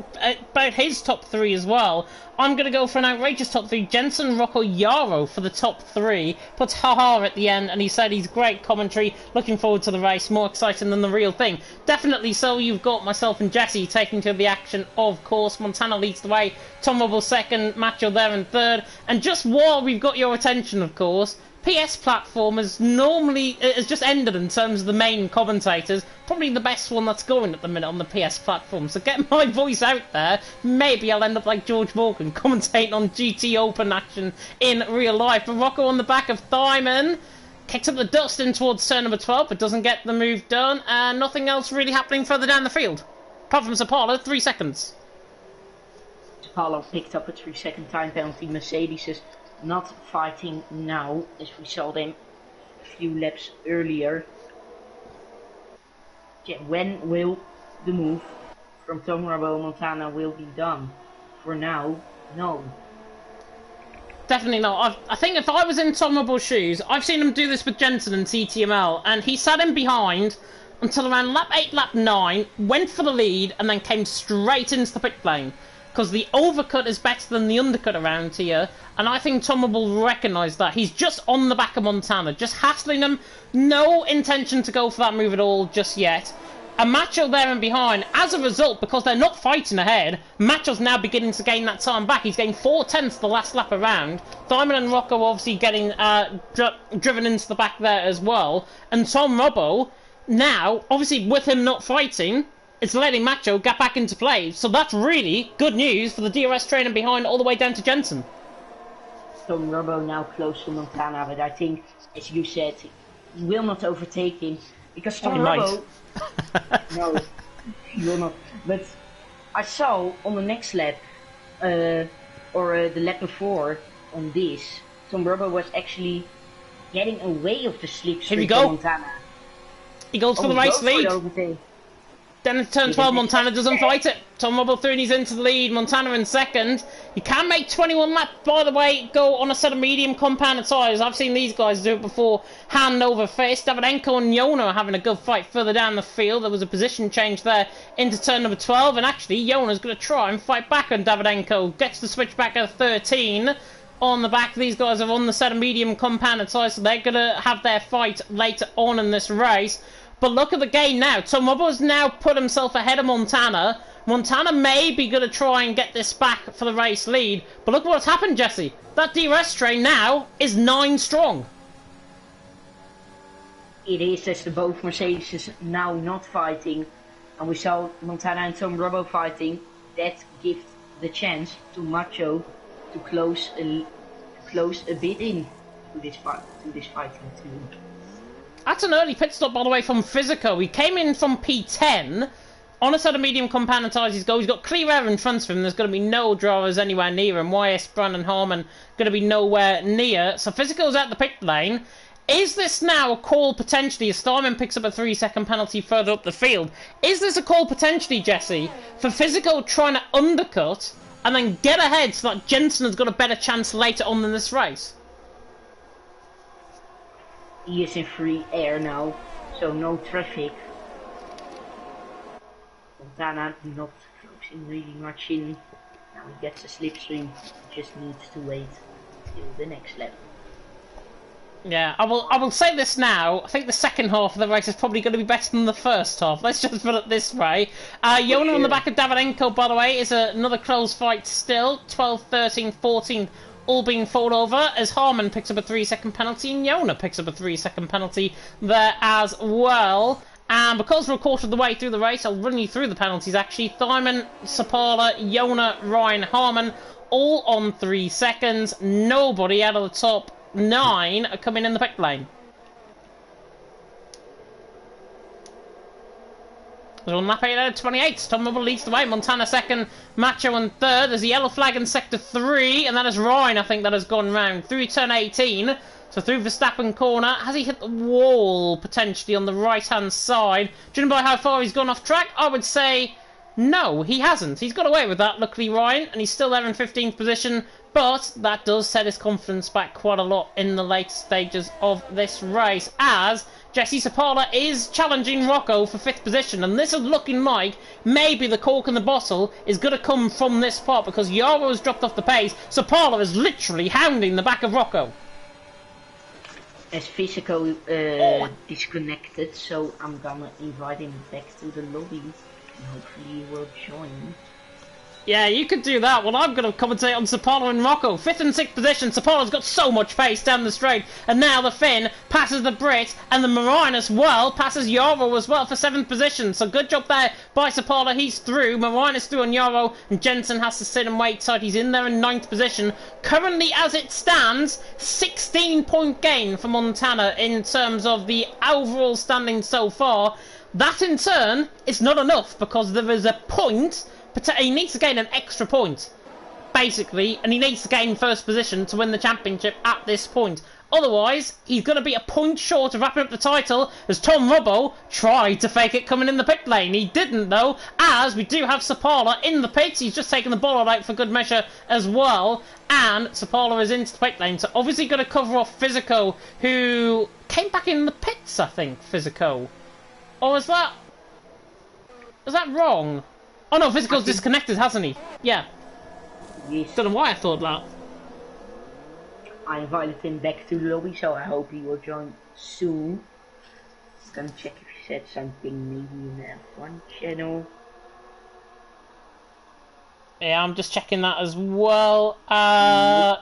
about his top 3 as well. I'm going to go for an outrageous top 3. Jensen, Rocco, Yarrow for the top 3. Puts haha at the end, and he said he's great commentary. Looking forward to the race. More exciting than the real thing. Definitely so. You've got myself and Jesse taking to the action, of course. Montana leads the way. Tom Robbo second. Macho there in third. And just while we've got your attention, of course, PS platform has just ended in terms of the main commentators. Probably the best one that's going at the minute on the PS platform. So get my voice out there. Maybe I'll end up like George Morgan, commentating on GT Open action in real life. But Rocco on the back of Thyman kicks up the dust in towards turn number 12, but doesn't get the move done. And nothing else really happening further down the field. Apart from Sapala, 3 seconds. Sapala picked up a 3-second time penalty. Mercedes is not fighting now, as we saw them a few laps earlier. Yeah, when will the move from Tom Robbo Montana will be done? For now, no. Definitely not. I think if I was in Tom Robbo's shoes, I've seen him do this with Jensen and TTML, and he sat in behind until around lap 8, lap 9, went for the lead, and then came straight into the pit lane. Because the overcut is better than the undercut around here, and I think Tom will recognise that. He's just on the back of Montana, just hassling him, no intention to go for that move at all just yet. And Macho there and behind, as a result, because they're not fighting ahead, Macho's now beginning to gain that time back. He's gained 4/10 the last lap around. Diamond and Rocco obviously getting driven into the back there as well. And Tom Robbo, now, obviously with him not fighting, it's letting Macho get back into play. So that's really good news for the DRS trainer behind all the way down to Jensen. Tom Robbo now close to Montana, but I think, as you said, he will not overtake him because Tom Robbo. No, he will not. But I saw on the next lap, the lap before on this, Tom Robbo was actually getting away of the slipstream from Montana. He goes for the race lead. Then in turn 12, Montana doesn't fight it. Tom Robbo through and he's into the lead. Montana in second. He can make 21 laps, by the way, go on a set of medium compounded tyres. I've seen these guys do it before, hand over fist. Davydenko and Yona are having a good fight further down the field. There was a position change there into turn number 12. And actually, Yona's going to try and fight back on Davydenko. Gets the switch back at 13. On the back, these guys are on the set of medium compounded tyres, so they're going to have their fight later on in this race. But look at the gain now. Tom Robbo has now put himself ahead of Montana. Montana may be going to try and get this back for the race lead. But look what's happened, Jesse. That DRS train now is 9 strong. It is, as the both Mercedes now not fighting. And we saw Montana and Tom Robbo fighting. That gives the chance to Macho to close a bit in to this fighting team. That's an early pit stop, by the way, from Physico. He came in from P10 on a set of medium compounded tyres. He's got clear air in front of him. There's going to be no drivers anywhere near him. YS, Brandon Harmon going to be nowhere near. So Physico's at the pit lane. Is this now a call potentially, as Starman picks up a 3-second penalty further up the field? Is this a call potentially, Jesse, for Physico trying to undercut and then get ahead so that Jensen has got a better chance later on in this race? He is in free air now, so no traffic. Montana not closing really much in. Now he gets a slipstream, he just needs to wait till the next lap. Yeah, I will say this now. I think the second half of the race is probably going to be better than the first half. Let's just put it this way. Yona on the back of Davydenko, by the way, is another close fight still. 12, 13, 14. All being fought over as Harmon picks up a 3-second penalty and Yona picks up a 3-second penalty there as well. And because we're a quarter of the way through the race, I'll run you through the penalties actually. Thyman, Sapala, Yona, Ryan, Harmon, all on 3 seconds. Nobody out of the top 9 are coming in the pit lane. We're on lap 8 out of 28. Tom Robbo leads the way. Montana second. Macho in third. There's a yellow flag in sector 3. And that is Ryan, I think, that has gone round. Through turn 18. So through Verstappen corner. Has he hit the wall, potentially, on the right-hand side? Judging by how far he's gone off track, I would say no, he hasn't. He's got away with that, luckily, Ryan. And he's still there in 15th position. But that does set his confidence back quite a lot in the later stages of this race. As Jesse Sapala is challenging Rocco for 5th position, and this is looking like maybe the cork in the bottle is going to come from this part because Yaro has dropped off the pace. Sapala is literally hounding the back of Rocco. As Physico disconnected, so I'm gonna invite him back to the lobby, and hopefully he will join. Yeah, you could do that. Well, I'm going to commentate on Sapala and Rocco. 5th and 6th position. Sapala's got so much pace down the straight. And now the Finn passes the Brit. And the Marine as well passes Yaro as well for 7th position. So good job there by Sapala. He's through. Marine is through on Yaro. And Jensen has to sit and wait tight. He's in there in 9th position. Currently, as it stands, 16-point gain for Montana in terms of the overall standing so far. That, in turn, is not enough because there is a point. He needs to gain an extra point, basically, and he needs to gain 1st position to win the championship at this point. Otherwise, he's going to be a point short of wrapping up the title, as Tom Robbo tried to fake it coming in the pit lane. He didn't, though, as we do have Sapala in the pits. He's just taken the ball out for good measure as well, and Sapala is into the pit lane. So obviously going to cover off Physico, who came back in the pits, I think, Physico. Or is that wrong? Oh no, Physico's disconnected, hasn't he? Yeah. Yes. Don't know why I thought that. I invited him back to the lobby, so I hope he will join soon. Gonna check if he said something maybe in the F1 channel. Yeah, I'm just checking that as well.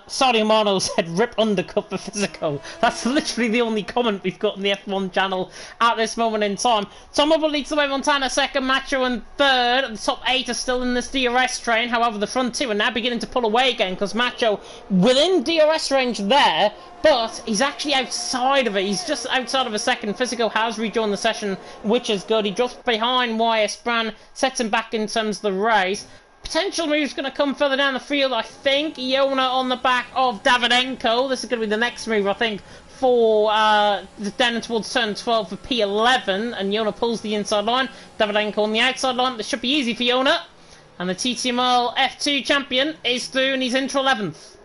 Sorry, Mono said rip undercut for physical. That's literally the only comment we've got on the F1 channel at this moment in time. Tom Hubble leads the way, Montana second, Macho and third. The top 8 are still in this DRS train. However, the front 2 are now beginning to pull away again because Macho within DRS range there, but he's actually outside of it. He's just outside of a second. Physical has rejoined the session, which is good. He drops behind YS Bran, sets him back in terms of the race. Potential move's going to come further down the field, I think. Iona on the back of Davydenko. This is going to be the next move, I think, for down towards turn 12 for P11. And Iona pulls the inside line. Davydenko on the outside line. This should be easy for Iona. And the TTML F2 champion is through, and he's into 11th.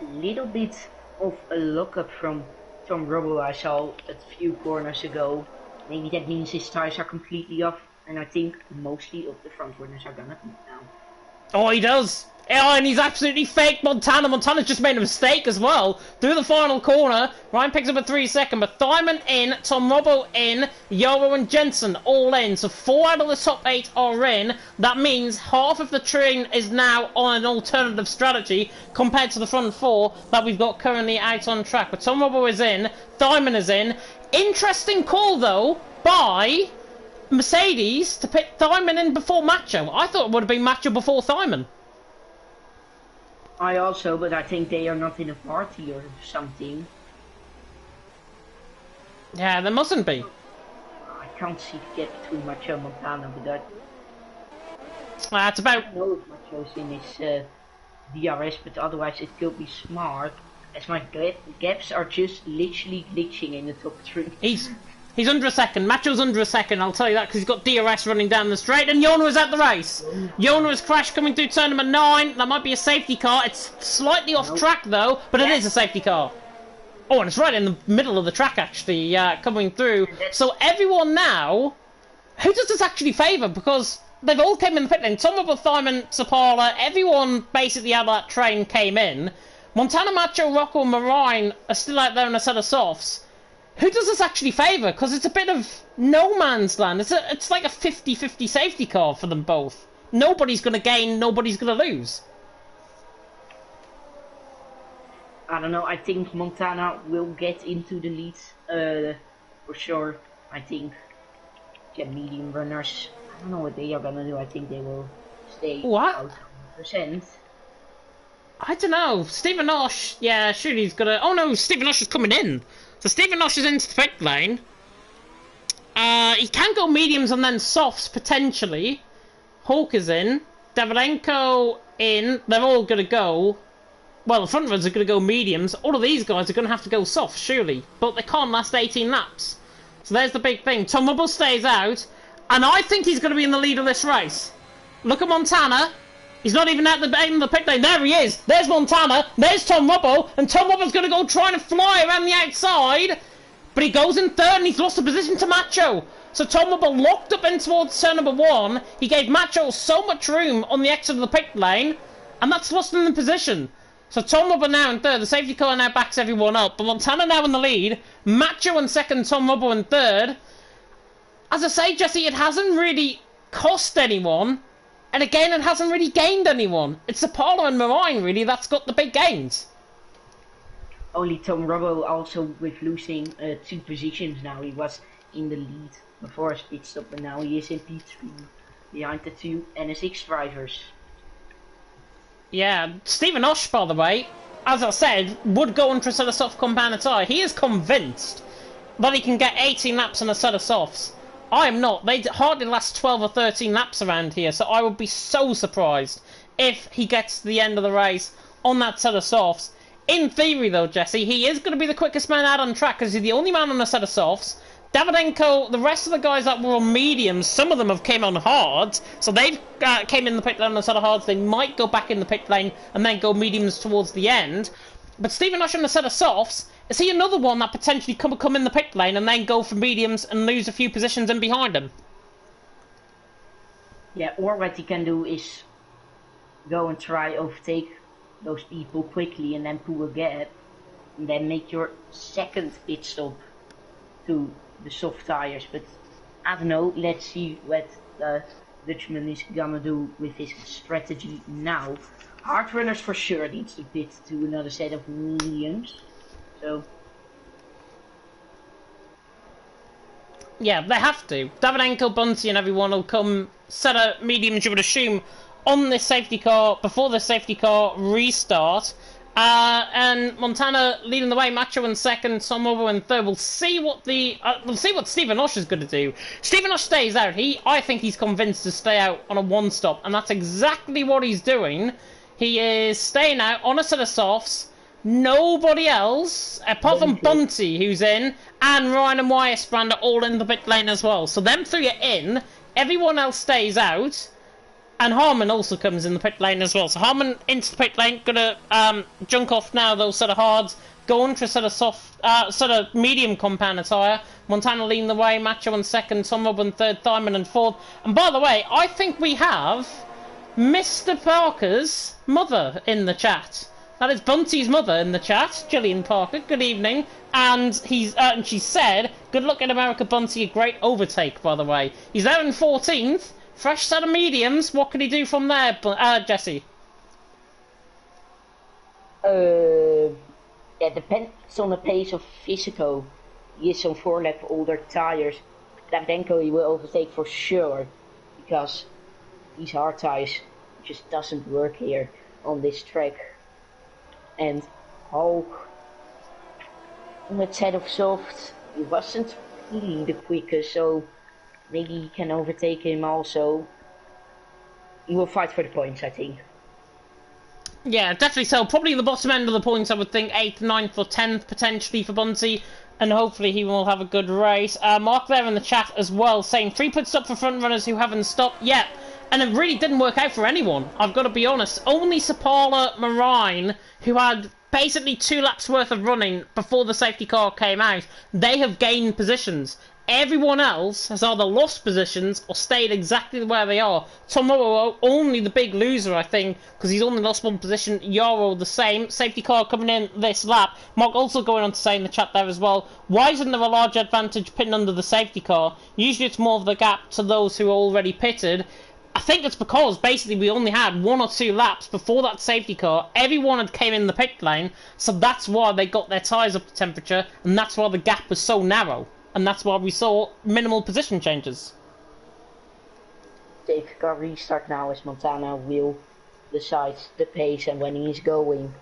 A little bit of a look-up from Tom Rubble I saw a few corners ago. Maybe that means his tires are completely off. And I think mostly of the front runners are gonna beat now. Oh, he does! Oh, and he's absolutely fake Montana. Montana's just made a mistake as well. Through the final corner, Ryan picks up a 3-second, but Thyman in, Tom Robbo in, Yoro and Jensen all in. So 4 out of the top 8 are in. That means half of the train is now on an alternative strategy compared to the front 4 that we've got currently out on track. But Tom Robbo is in, Thyman is in. Interesting call, though, by Mercedes to pit Thyman in before Macho. I thought it would have been Macho before Thyman. I also, but I think they are not in a party or something. Yeah, there mustn't be. I can't see the gap between Macho and Montana, but It's about... I know if Macho's in his DRS, but otherwise it could be smart, as my gaps are just literally glitching in the top 3. He's under a second. Macho's under a second, I'll tell you that, because he's got DRS running down the straight. And Yona is at the race. Yona has crashed coming through turn number 9. That might be a safety car. It's slightly off track, though, but it is a safety car. Oh, and it's right in the middle of the track, actually, coming through. So everyone now... Who does this actually favour? Because they've all came in the pit lane. Tom Hubble, Thyman, Sapala, everyone basically out of that train came in. Montana, Macho, Rocco, and Marine are still out there in a set of softs. Who does this actually favour? Because it's a bit of no man's land. It's like a 50-50 safety car for them both. Nobody's going to gain, nobody's going to lose. I don't know, I think Montana will get into the lead, for sure. I think the medium runners, I don't know what they are going to do. I think they will stay out 100%. I don't know. Stephen Osh, yeah, surely he's going to... Oh no, Stephen Osh is coming in. So Stephen Osh is into the pit lane. He can go mediums and then softs, potentially. Hawk is in. Davydenko in. They're all going to go... Well, the front runners are going to go mediums. All of these guys are going to have to go soft, surely. But they can't last 18 laps. So there's the big thing. Tom Hubble stays out. And I think he's going to be in the lead of this race. Look at Montana. He's not even at the end of the pit lane. There he is. There's Montana. There's Tom Hubble. And Tom Hubble's going to go trying to fly around the outside. But he goes in third and he's lost the position to Macho. So Tom Hubble locked up in towards turn number 1. He gave Macho so much room on the exit of the pit lane. And that's lost him the position. So Tom Hubble now in third. The safety car now backs everyone up. But Montana now in the lead. Macho in second. Tom Hubble in third. As I say, Jesse, it hasn't really cost anyone. And again, it hasn't really gained anyone. It's Apollo and Marine, really, that's got the big gains. Only Tom Rubble also with losing 2 positions now. He was in the lead before his pit stop, and now he is in P3 behind the 2 NSX drivers. Yeah, Stephen Osh, by the way, as I said, would go into a set of soft compound tyre. He is convinced that he can get 18 laps on a set of softs. I am not. They hardly last 12 or 13 laps around here, so I would be so surprised if he gets to the end of the race on that set of softs. In theory, though, Jesse, he is going to be the quickest man out on track because he's the only man on a set of softs. Davydenko, the rest of the guys that were on mediums, some of them have came on hards, so they've came in the pit lane on a set of hards. They might go back in the pit lane and then go mediums towards the end. But Stephen Osh on a set of softs, is he another one that potentially could come in the pit lane and then go for mediums and lose a few positions in behind him? Yeah, or what he can do is go and try overtake those people quickly and then pull a gap. And then make your second pit stop to the soft tires. But I don't know, let's see what Dutchman is gonna do with his strategy now. Hard runners for sure needs to pit to another set of mediums. So yeah, they have to. Davydenko, Bunty, and everyone will come set a mediums, you would assume, on this safety car before the safety car restart. And Montana leading the way, Macho in second, Somovo in third. We'll see what Stephen Osh is going to do. Stephen Osh stays out. I think he's convinced to stay out on a one-stop, and that's exactly what he's doing. He is staying out on a set of softs. Nobody else, apart from Bunty, who's in, and Ryan and Wyesbrand are all in the pit lane as well. So them three are in. Everyone else stays out. And Harman also comes in the pit lane as well. So Harman into the pit lane, gonna junk off now those set of hards, go on for a set of sort of medium compound attire. Montana leading the way, Macho in second, Somob in third, Thyman in fourth. And by the way, I think we have Mr. Parker's mother in the chat. That is Bunty's mother in the chat, Gillian Parker. Good evening. And she said, "Good luck in America, Bunty. A great overtake, by the way." He's out in 14th. Fresh set of mediums. What can he do from there, Jesse? Yeah, depends on the pace of Physico. He is on 4-lap older tires. Davydenko he will overtake for sure, because these hard tires just doesn't work here on this track. And Hulk on the set of soft, he wasn't really the quickest, so maybe he can overtake him also. He will fight for the points, I think. Yeah, definitely so. Probably the bottom end of the points, I would think. 8th, 9th or 10th potentially for Bunty. And hopefully he will have a good race. Mark there in the chat as well saying 3 pit stop for front runners who haven't stopped yet. And it really didn't work out for anyone, I've got to be honest. Only Sapala Marine, who had basically 2 laps worth of running before the safety car came out, they have gained positions. Everyone else has either lost positions or stayed exactly where they are. Tomoe, only the big loser, I think, because he's only lost 1 position. Yarrow, the same. Safety car coming in this lap. Mark also going on to say in the chat there as well, why isn't there a large advantage pitting under the safety car? Usually it's more of the gap to those who are already pitted. I think it's because basically we only had 1 or 2 laps before that safety car. Everyone had came in the pit lane, so that's why they got their tyres up to temperature, and that's why the gap was so narrow. And that's why we saw minimal position changes. Safety car restart now as Montana will decide the pace and when he's going.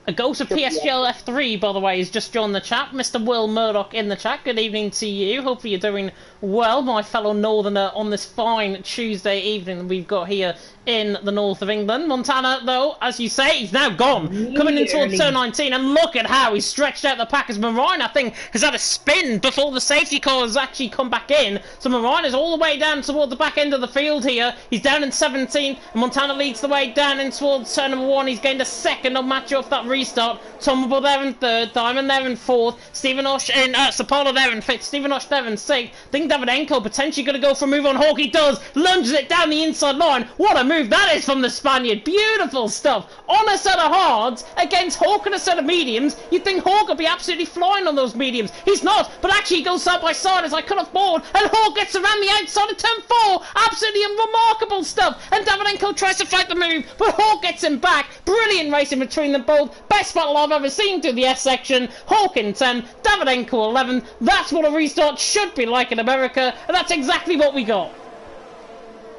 A go to PSGL F3, by the way, is just joined the chat. Mr. Will Murdoch in the chat. Good evening to you. Hopefully you're doing well, my fellow northerner, on this fine Tuesday evening that we've got here in the north of England. Montana, though, as you say, he's now gone. Coming in towards turn 19, and look at how he's stretched out the pack as Marine, I think, has had a spin before the safety car has actually come back in. So Marine is all the way down towards the back end of the field here. He's down in 17th, and Montana leads the way down in towards turn number 1. He's gained a second on match off that restart. Tomable there in 3rd, Diamond there in 4th, Stephen Osh in, Sapala there in 5th, Stephen Osh there in 6th. I think Davydenko potentially going to go for a move on Hawk. He does, lunges it down the inside line. What a move that is from the Spaniard. Beautiful stuff. On a set of hards against Hawk and a set of mediums. You'd think Hawk would be absolutely flying on those mediums. He's not, but actually he goes side by side as I cut off board, and Hawk gets around the outside of turn 4. Absolutely remarkable stuff. And Davydenko tries to fight the move, but Hawk gets him back. Brilliant racing between them both. Best battle I've ever seen through the S section. Hawk in 10, Davydenko 11. That's what a restart should be like in America, and that's exactly what we got.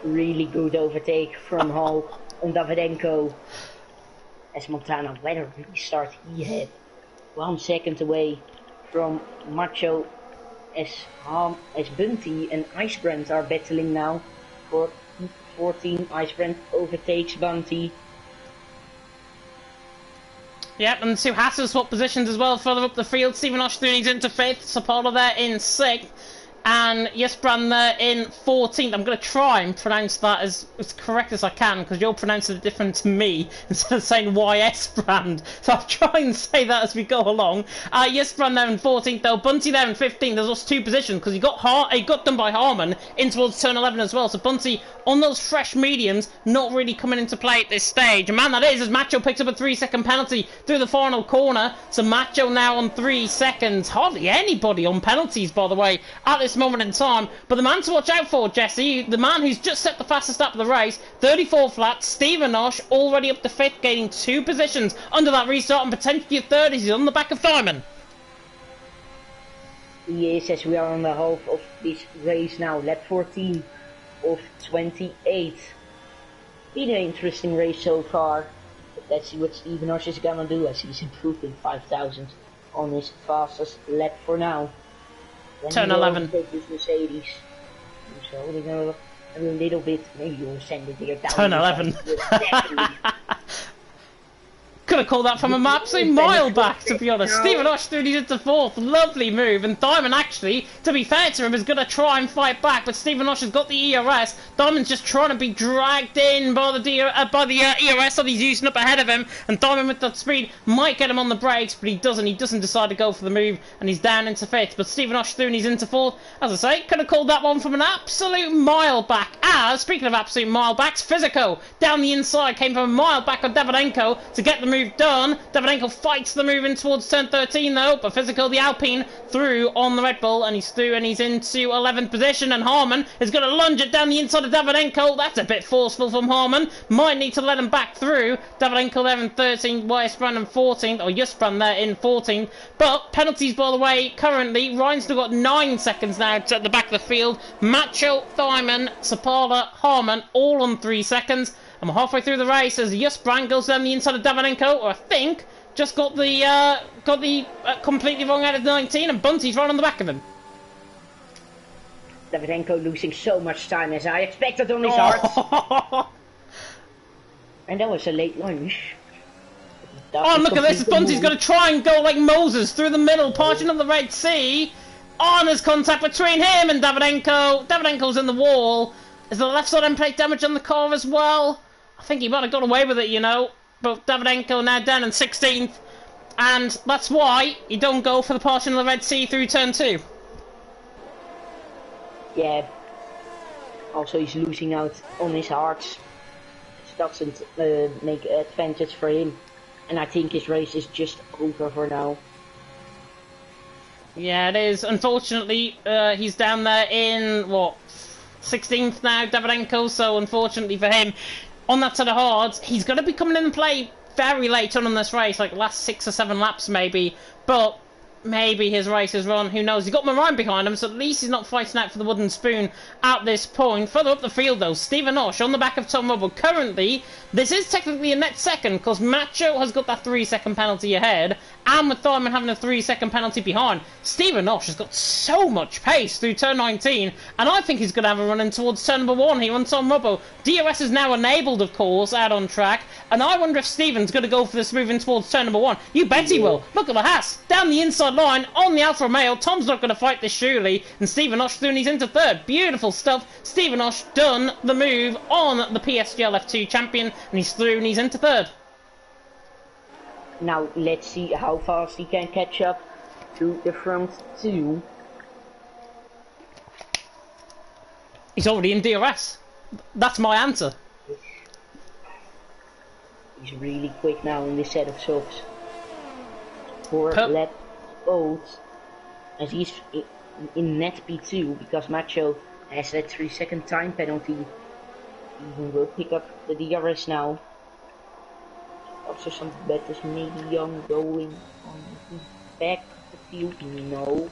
Really good overtake from Hulk on Davydenko. As Montana, when a restart he had 1 second away from Macho, as Bunty and Icebrand are battling now for 14. Icebrand overtakes Bunty. Yep, and the 2 Hatters swap positions as well further up the field. Stephen Oshthuning's into 5th, Sapala there in 6th, and Jesbrand there in 14th. I'm going to try and pronounce that as correct as I can, because you're pronouncing it different to me instead of saying Jesbrand. So I'll try and say that as we go along. Jesbrand there in 14th, though. Bunty there in 15th. There's lost 2 positions because he got done by Harman in towards turn 11 as well. So Bunty on those fresh mediums not really coming into play at this stage. And man, that is, as Macho picks up a 3-second penalty through the final corner. So Macho now on 3 seconds. Hardly anybody on penalties, by the way, at this moment in time. But the man to watch out for, Jesse, the man who's just set the fastest lap of the race, 34 flat, Stephen Osh, already up to 5th, gaining 2 positions under that restart and potentially a 3rd as he's on the back of Simon. Yes, as we are on the half of this race now, lap 14 of 28. Been an interesting race so far, but let's see what Stephen Osh is gonna do as he's improved in 5,000 on his fastest lap for now. Turn 11. Take this Mercedes. So holding a little bit, maybe you'll send it here down. Turn 11. Could have called that from a absolute mile back, to be honest. Stephen Osh threw these into 4th. Lovely move. And Diamond, actually, to be fair to him, is going to try and fight back. But Stephen Osh has got the ERS. Diamond's just trying to be dragged in by the ERS that he's using up ahead of him. And Diamond, with that speed, might get him on the brakes, but he doesn't. He doesn't decide to go for the move, and he's down into 5th. But Stephen Osh threw and he's into 4th. As I say, could have called that one from an absolute mile back. As, speaking of absolute mile backs, Physico, down the inside, came from a mile back on Davydenko to get the move done. Davydenko fights the move in towards turn 13 though, but Physical, the Alpine, through on the Red Bull, and he's through and he's into 11th position, and Harmon is going to lunge it down the inside of Davydenko. That's a bit forceful from Harmon. Might need to let him back through. Davydenko there in 13th, Weisbrand in 14th, or Justbrand there in 14th. But penalties, by the way, currently, Ryan's still got 9 seconds now at the back of the field. Macho, Thyman, Sapala, Harmon, all on 3 seconds. And we're halfway through the race as Justbrand goes down the inside of Davydenko, or I think just got the completely wrong out of 19, and Bunty's right on the back of him. Davydenko losing so much time as I expected on his heart. And that was a late lunge. Oh, look at this. Bunty's going to try and go like Moses through the middle, parting of the Red Sea. Oh, and there's contact between him and Davydenko. Davydenko's in the wall. Is the left side end plate damage on the car as well? I think he might have got away with it, you know. But Davydenko now down in 16th. And that's why you don't go for the parting of the Red Sea through turn 2. Yeah. Also, he's losing out on his hearts. It doesn't make advantage for him. And I think his race is just over for now. Yeah, it is. Unfortunately, he's down there in, what, 16th now, Davydenko. So, unfortunately for him, on that set of hards, he's going to be coming in play very late on in this race, like last 6 or 7 laps maybe. But maybe his race is run, who knows. He's got Moran behind him, so at least he's not fighting out for the wooden spoon at this point. Further up the field though, Stephen Osh on the back of Tom Rubble. Currently, this is technically a net second, because Macho has got that 3-second penalty ahead, and with Thyman having a 3-second penalty behind, Stephen Osh has got so much pace through turn 19, and I think he's going to have a run in towards turn number 1 here on Tom Rubble. DRS is now enabled, of course, out on track, and I wonder if Stephen's going to go for this move in towards turn number 1. You bet he will. Look at the Haas, down the inside line, on the Alfa Romeo. Tom's not going to fight this surely, and Stephen Osh through and he's into 3rd. Beautiful stuff. Stephen Osh done the move on the PSGL F2 champion, and he's through and he's into 3rd. Now let's see how fast he can catch up to the front 2. He's already in DRS. That's my answer. He's really quick now in this set of softs. 4 lap both, as he's in net P2 because Macho has that 3-second time penalty. Even will pick up the DRS now. Also some betters maybe on going on the back of the field. No.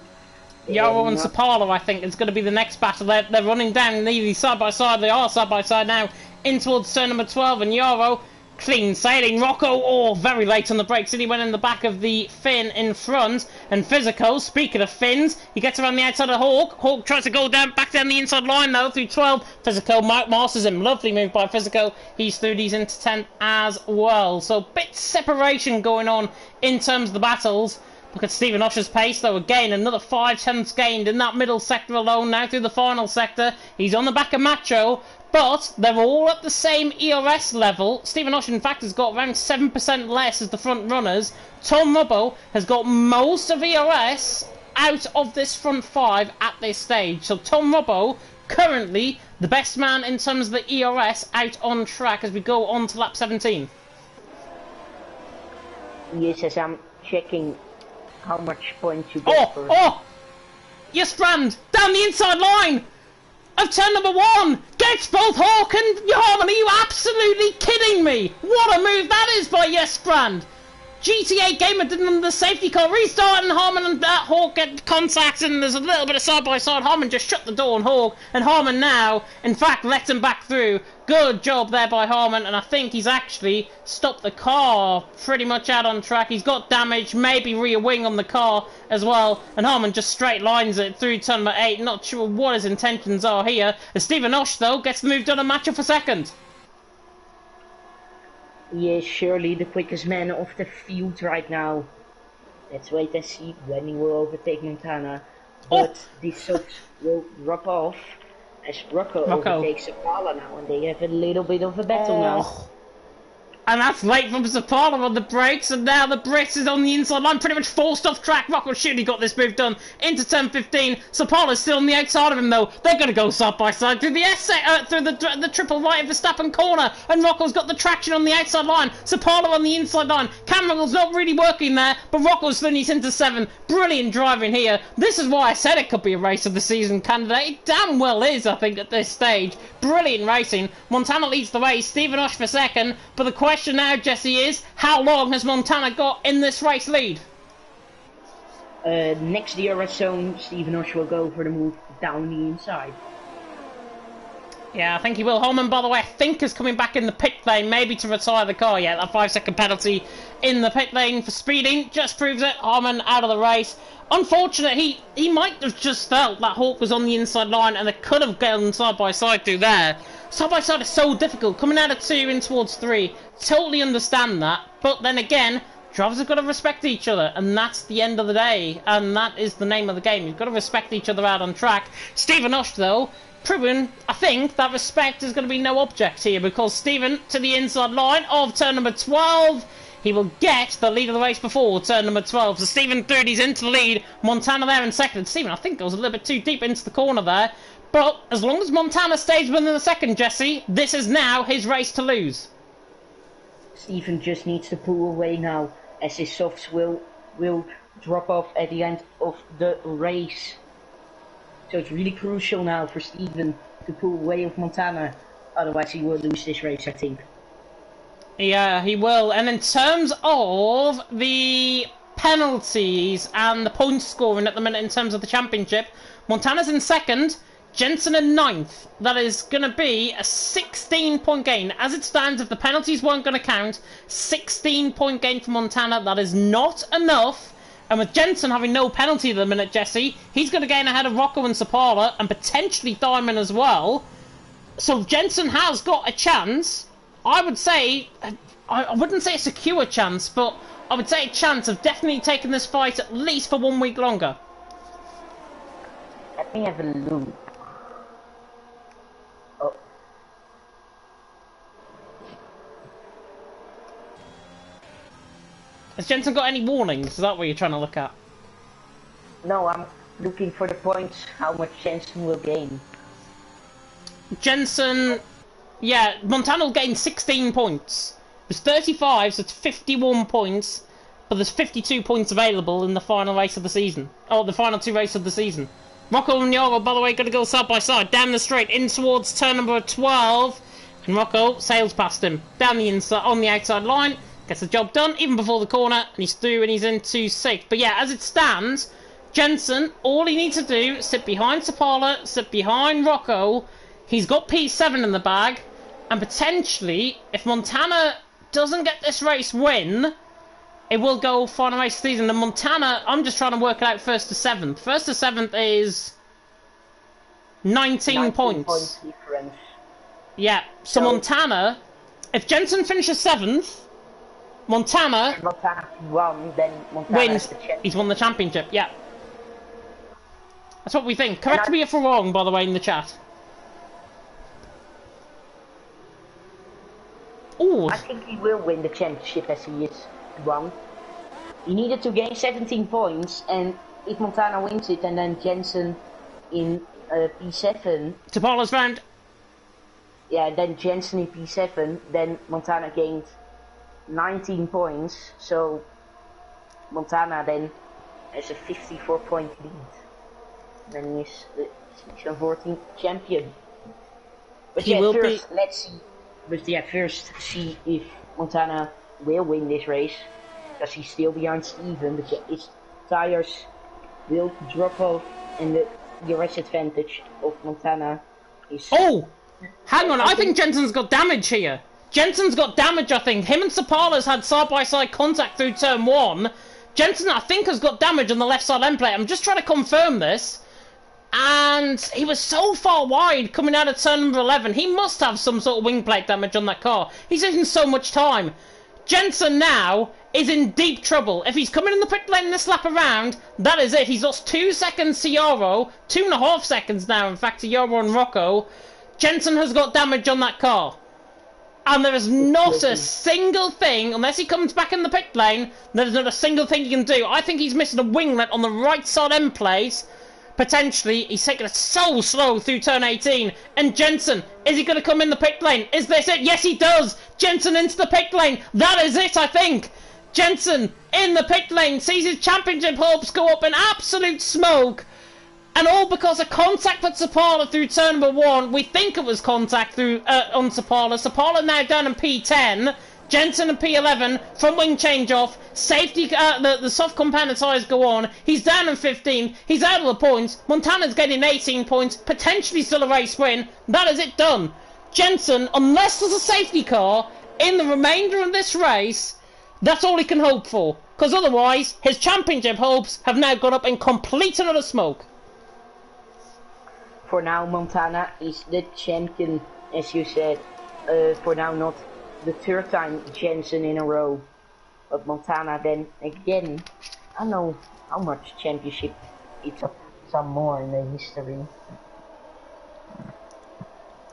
Yarrow and Sapala, I think, is going to be the next battle. They're running down nearly side by side. They are side by side now in towards turn number 12, and Yarrow clean sailing. Rocco, oh, very late on the brakes. He went in the back of the Finn in front. And Physical, speaking of Finns, he gets around the outside of Hawk. Hawk tries to go back down the inside line though through 12. Physical masters him. Lovely move by Physical. He's through these into 10th as well. So bit separation going on in terms of the battles. Look at Stephen Osh's pace though. Again, another 5 tenths gained in that middle sector alone. Now through the final sector. He's on the back of Macho. But they're all at the same ERS level. Stephen Osh, in fact, has got around 7% less as the front runners. Tom Rubbo has got most of ERS out of this front 5 at this stage. So Tom Rubbo currently the best man in terms of the ERS out on track as we go on to lap 17. Yes, as I'm checking how much points you get for... Oh! Jesbrand, down the inside line of turn number 1, gets both Hawk and Harman. Are you absolutely kidding me? What a move that is by Jesbrand. GTA Gamer didn't the safety car restart, and Harman and Hawk get contact, and there's a little bit of side-by-side. Harman just shut the door on Hawk, and Harman now, in fact, let him back through. Good job there by Harman, and I think he's actually stopped the car pretty much out on track. He's got damage, maybe rear wing on the car as well, and Harman just straight lines it through turn number 8. Not sure what his intentions are here. As Stephen Osh, though, gets the move done and match up for second. He is surely the quickest man off the field right now. Let's wait and see when he will overtake Montana. But these softs will drop off as Rocco overtakes Zapala now, and they have a little bit of a battle now. And that's late from Zapala on the brakes, and now the Brits is on the inside line, pretty much forced off track. Rocco surely got this move done into turn 15. Zapala's still on the outside of him though. They're going to go side by side through the through the triple right of Verstappen corner, and Rocco's got the traction on the outside line. Zapala on the inside line. Cameron's not really working there, but Rocco's finished into 7. Brilliant driving here. This is why I said it could be a race of the season candidate. It damn well is, I think, at this stage. Brilliant racing. Montana leads the race. Stephen Osh for second, but the question now, Jesse, is how long has Montana got in this race lead? Next DRS zone, Stephen Osh will go for the move down the inside. Yeah, I think he will. Holman, by the way, I think is coming back in the pit lane, maybe to retire the car. Yeah, that 5-second penalty in the pit lane for speeding just proves it. Holman out of the race. Unfortunate, he might have just felt that Hawk was on the inside line and they could have gone side by side through there. Side by side is so difficult, coming out of 2 in towards 3. Totally understand that, but then again, drivers have got to respect each other, and that's the end of the day, and that is the name of the game. You've got to respect each other out on track. Stephen Osh, though, proving, I think, that respect is going to be no object here, because Stephen to the inside line of turn number 12. He will get the lead of the race before turn number 12. So Stephen 30's into the lead. Montana there in second. Stephen, I think, goes a little bit too deep into the corner there. But as long as Montana stays within the second, Jesse, this is now his race to lose. Stephen just needs to pull away now, as his softs will drop off at the end of the race. So it's really crucial now for Stephen to pull away of Montana. Otherwise he will lose this race, I think. Yeah, he will. And in terms of the penalties and the point scoring at the minute in terms of the championship, Montana's in second, Jensen in 9th. That is going to be a 16-point gain. As it stands, if the penalties weren't going to count, 16-point gain for Montana. That is not enough. And with Jensen having no penalty at the minute, Jesse, he's going to gain ahead of Rocco and Zapala, and potentially Diamond as well. So Jensen has got a chance. I would say, I wouldn't say a secure chance, but I would say a chance of definitely taking this fight at least for 1 week longer. Let me have a look. Oh. Has Jensen got any warnings? Is that what you're trying to look at? No, I'm looking for the points, how much Jensen will gain. Jensen, yeah, Montana will gain 16 points. There's 35, so it's 51 points, but there's 52 points available in the final race of the season. Oh, the final 2 races of the season. Rocco and Yoro, by the way, going to go side by side, down the straight, in towards turn number 12. And Rocco sails past him, down the inside, on the outside line, gets the job done, even before the corner, and he's through and he's into 6th. But yeah, as it stands, Jensen, all he needs to do, sit behind Zapala, sit behind Rocco. He's got P7 in the bag, and potentially, if Montana doesn't get this race win, it will go final race of the season. And Montana, I'm just trying to work it out 1st to 7th. 1st to 7th is 19 points. Difference. Yeah, so Montana, if Jensen finishes 7th, Montana won, then Montana wins. He's won the championship, yeah. That's what we think. Correct me if we're wrong, by the way, in the chat. Ooh. I think he will win the championship as he is won. He needed to gain 17 points, and if Montana wins it, and then Jensen in P7. Tapala's round. Yeah, then Jensen in P7. Then Montana gained 19 points. So Montana then has a 54-point lead. Then he's the season 14 champion. But He yeah, will first be... let's see. But yeah, first see if Montana will win this race, because he's still behind Steven. But yeah, his tires will drop off, and the race advantage of Montana is. Oh! Hang on, I think Jensen's got damage here. Jensen's got damage, I think. Him and Sapala's had side-by-side contact through turn 1. Jensen, I think, has got damage on the left side end plate. I'm just trying to confirm this. And he was so far wide coming out of turn number 11. He must have some sort of wing plate damage on that car. He's losing so much time. Jensen now is in deep trouble. If he's coming in the pit lane this lap around, that is it. He's lost 2 seconds to Yaro. 2.5 seconds now, in fact, to Yaro and Rocco. Jensen has got damage on that car. And there is not a single thing, unless he comes back in the pit lane, there's not a single thing he can do. I think he's missing a winglet on the right side end plate. Potentially, he's taking it so slow through turn 18. And Jensen, is he going to come in the pit lane? Is this it? Yes, he does. Jensen into the pit lane. That is it, I think. Jensen in the pit lane sees his championship hopes go up in absolute smoke. And all because of contact with Sapala through turn number 1. We think it was contact through on Sapala. Sapala now down in P10. Jensen and P11, front wing change off, safety, the soft compound tyres go on, he's down in 15, he's out of the points, Montana's getting 18 points, potentially still a race win, that is it done. Jensen, unless there's a safety car in the remainder of this race, that's all he can hope for, because otherwise, his championship hopes have now gone up in complete and utter smoke. For now, Montana is the champion, as you said, for now not the 3rd time Jensen in a row, but Montana then again. I don't know how much championship it's up, some more in the history.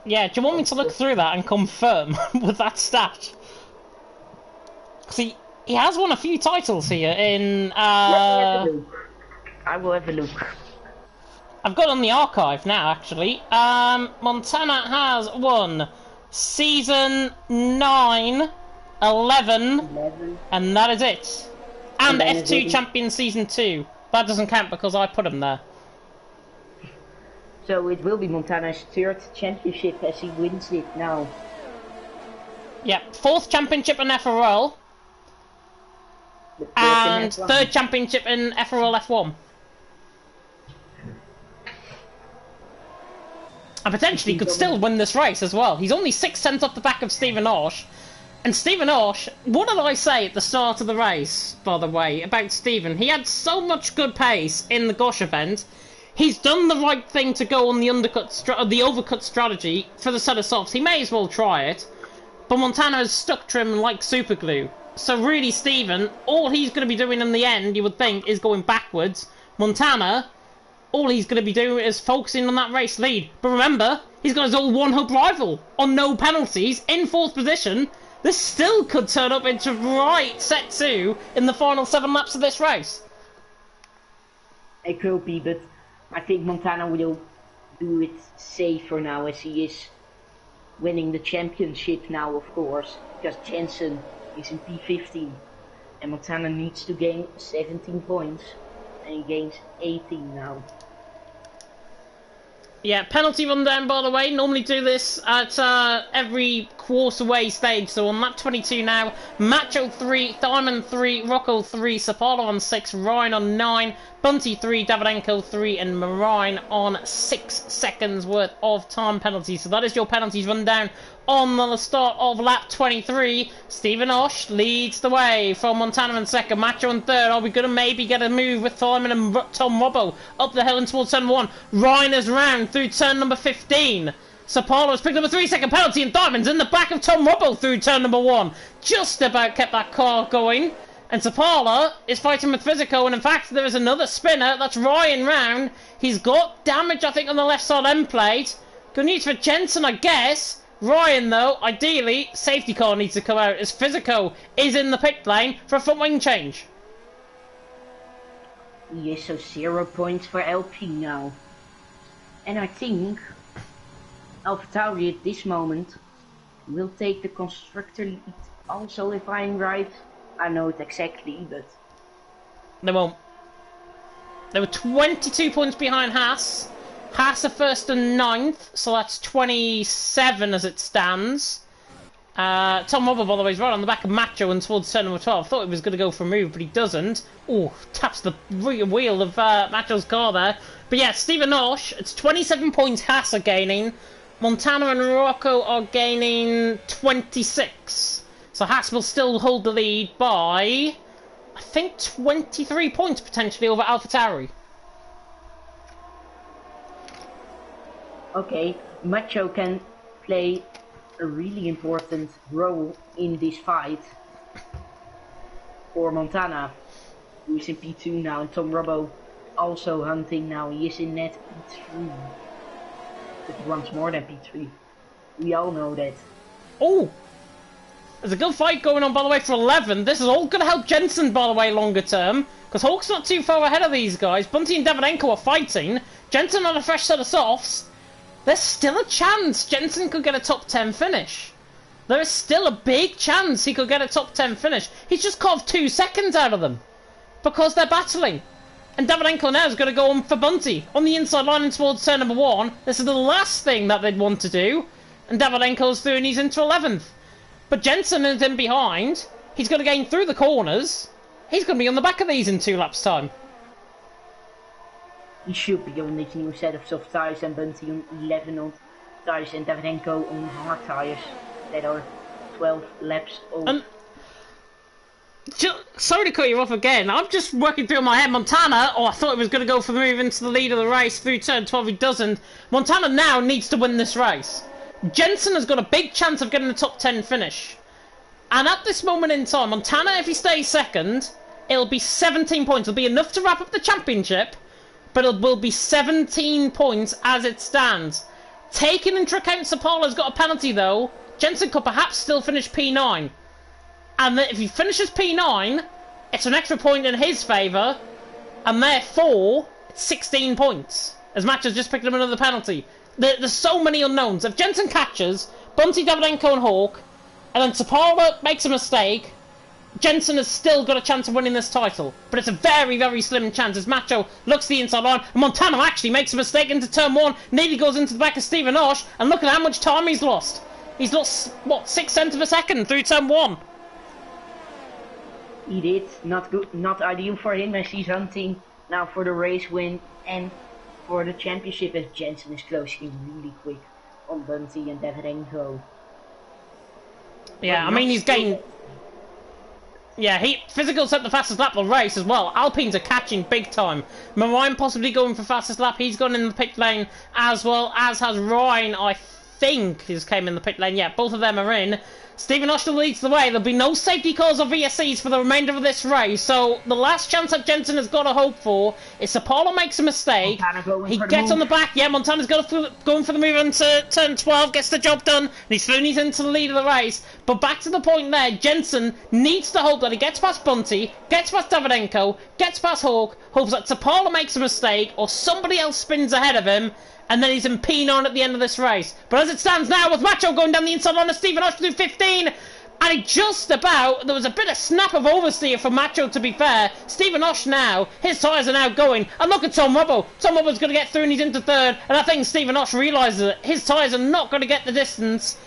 Yeah, do you want me to look through that and confirm with that stat? Because he has won a few titles here in. Let me have a look. I will have a look. I've got it on the archive now, actually. Montana has won Season 9, 11, and that is it. And F2 Champion Season 2. That doesn't count because I put him there. So it will be Montana's 3rd championship as he wins it now. Yep, 4th championship in FRL. And 3rd championship in FRL F1. And potentially could still win this race as well. He's only 6 cents off the back of Stephen Osh. And Stephen Osh, what did I say at the start of the race, by the way, about Stephen? He had so much good pace in the Gosh event. He's done the right thing to go on the overcut strategy for the set of softs. He may as well try it. But Montana has stuck to him like super glue. So really, Stephen, all he's going to be doing in the end, you would think, is going backwards. Montana, all he's going to be doing is focusing on that race lead. But remember, he's got his old one-hub rival on no penalties in 4th position. This still could turn up into right set 2 in the final 7 laps of this race. It could be, but I think Montana will do it safer now, as he is winning the championship now, of course, because Jensen is in P15 and Montana needs to gain 17 points and he gains 18 now. Yeah, penalty rundown, by the way. Normally do this at every quarter-way stage. So on lap 22 now, Macho 3, Diamond 3, Rocco 3, Sapala on 6, Ryan on 9, Bunty 3, Davidenko 3, and Marine on 6 seconds worth of time penalties. So that is your penalties rundown on the start of lap 23. Stephen Osh leads the way from Montana in 2nd, Macho in 3rd. Are we going to maybe get a move with Thorman and Tom Robbo up the hill and towards turn 1? Ryan is round through turn number 15. Sapala has picked up a 3-second penalty and Diamond's in the back of Tom Robbo through turn number 1. Just about kept that car going. And Sapala is fighting with Physico, and in fact there is another spinner. That's Ryan round. He's got damage, I think, on the left side end plate. Good news for Jensen, I guess. Ryan, though, ideally, safety car needs to come out as Physico is in the pit lane for a front wing change. Yes, so 0 points for LP now. And I think AlphaTauri at this moment will take the constructor lead also, if I'm right. I know it exactly, but... They won't. They were 22 points behind Haas. Haas are first and 9th, so that's 27 as it stands. Tom Robber, by the way, is right on the back of Macho and towards turn number 12. Thought he was going to go for a move, but he doesn't. Oh, taps the rear wheel of Macho's car there. But yeah, Stephen Osh, it's 27 points Haas are gaining. Montana and Rocco are gaining 26. So Haas will still hold the lead by, I think, 23 points potentially over AlphaTauri. Okay, Macho can play a really important role in this fight for Montana, who is in P2 now, and Tom Robbo also hunting now. He is in net P3, but he wants more than P3. We all know that. Oh! There's a good fight going on, by the way, for 11. This is all going to help Jensen, by the way, longer term, because Hawk's not too far ahead of these guys. Bunty and Davidenko are fighting. Jensen on a fresh set of softs. There's still a chance Jensen could get a top 10 finish. There is still a big chance he could get a top 10 finish. He's just carved 2 seconds out of them because they're battling. And Davidenko now is going to go on for Bunty on the inside line and towards turn number 1. This is the last thing that they'd want to do. And Davidenko's through and he's into 11th. But Jensen is in behind. He's going to gain through the corners. He's going to be on the back of these in 2 laps' time. He should be on this new set of soft tyres, and Bunty on 11 on tyres and Davidenko on hard tyres that are 12 laps old. Sorry to cut you off again. I'm just working through in my head. Montana, I thought he was going to go for the move into the lead of the race through turn 12. He doesn't. Montana now needs to win this race. Jensen has got a big chance of getting the top 10 finish. And at this moment in time, Montana, if he stays second, it'll be 17 points. It'll be enough to wrap up the championship, but it will be 17 points as it stands. Taking into account Sapala's got a penalty though, Jensen could perhaps still finish P9. And if he finishes P9, it's an extra point in his favour, and therefore, it's 16 points. As Match has just picked up another penalty. There's so many unknowns. If Jensen catches, Bunty, Davidenko and Hawk, and then Sapala makes a mistake, Jensen has still got a chance of winning this title. But it's a very, very slim chance as Macho looks the inside line, and Montana actually makes a mistake into turn 1, nearly goes into the back of Stephen Osh, and look at how much time he's lost. He's lost, what, 6/10 of a second through turn 1. He did. Not good, not ideal for him as he's hunting now for the race win and for the championship, as Jensen is closing really quick on Bunty and Davidenko. Yeah, I mean, he's gained... Yeah, Physical set the fastest lap of the race as well. Alpines are catching big time. Marine possibly going for fastest lap. He's gone in the pit lane as well, as has Ryan, I think, has came in the pit lane. Yeah, both of them are in. Stephen Oshler leads the way. There'll be no safety cars or VSCs for the remainder of this race. So the last chance that Jensen has got to hope for is Sapala makes a mistake. He gets on the back. Yeah, Montana's going for the move into turn 12, gets the job done, and he's thrown into the lead of the race. But back to the point there, Jensen needs to hope that he gets past Bunty, gets past Davidenko, gets past Hawk, hopes that Sapala makes a mistake or somebody else spins ahead of him, and then he's in P9 at the end of this race. But as it stands now, with Macho going down the inside line of Stephen Osh through 15, and he just about, there was a bit of snap of oversteer from Macho, to be fair. Stephen Osh now, his tyres are now going, and look at Tom Robbo. Tom Robbo's going to get through and he's into third, and I think Stephen Osh realises that his tyres are not going to get the distance,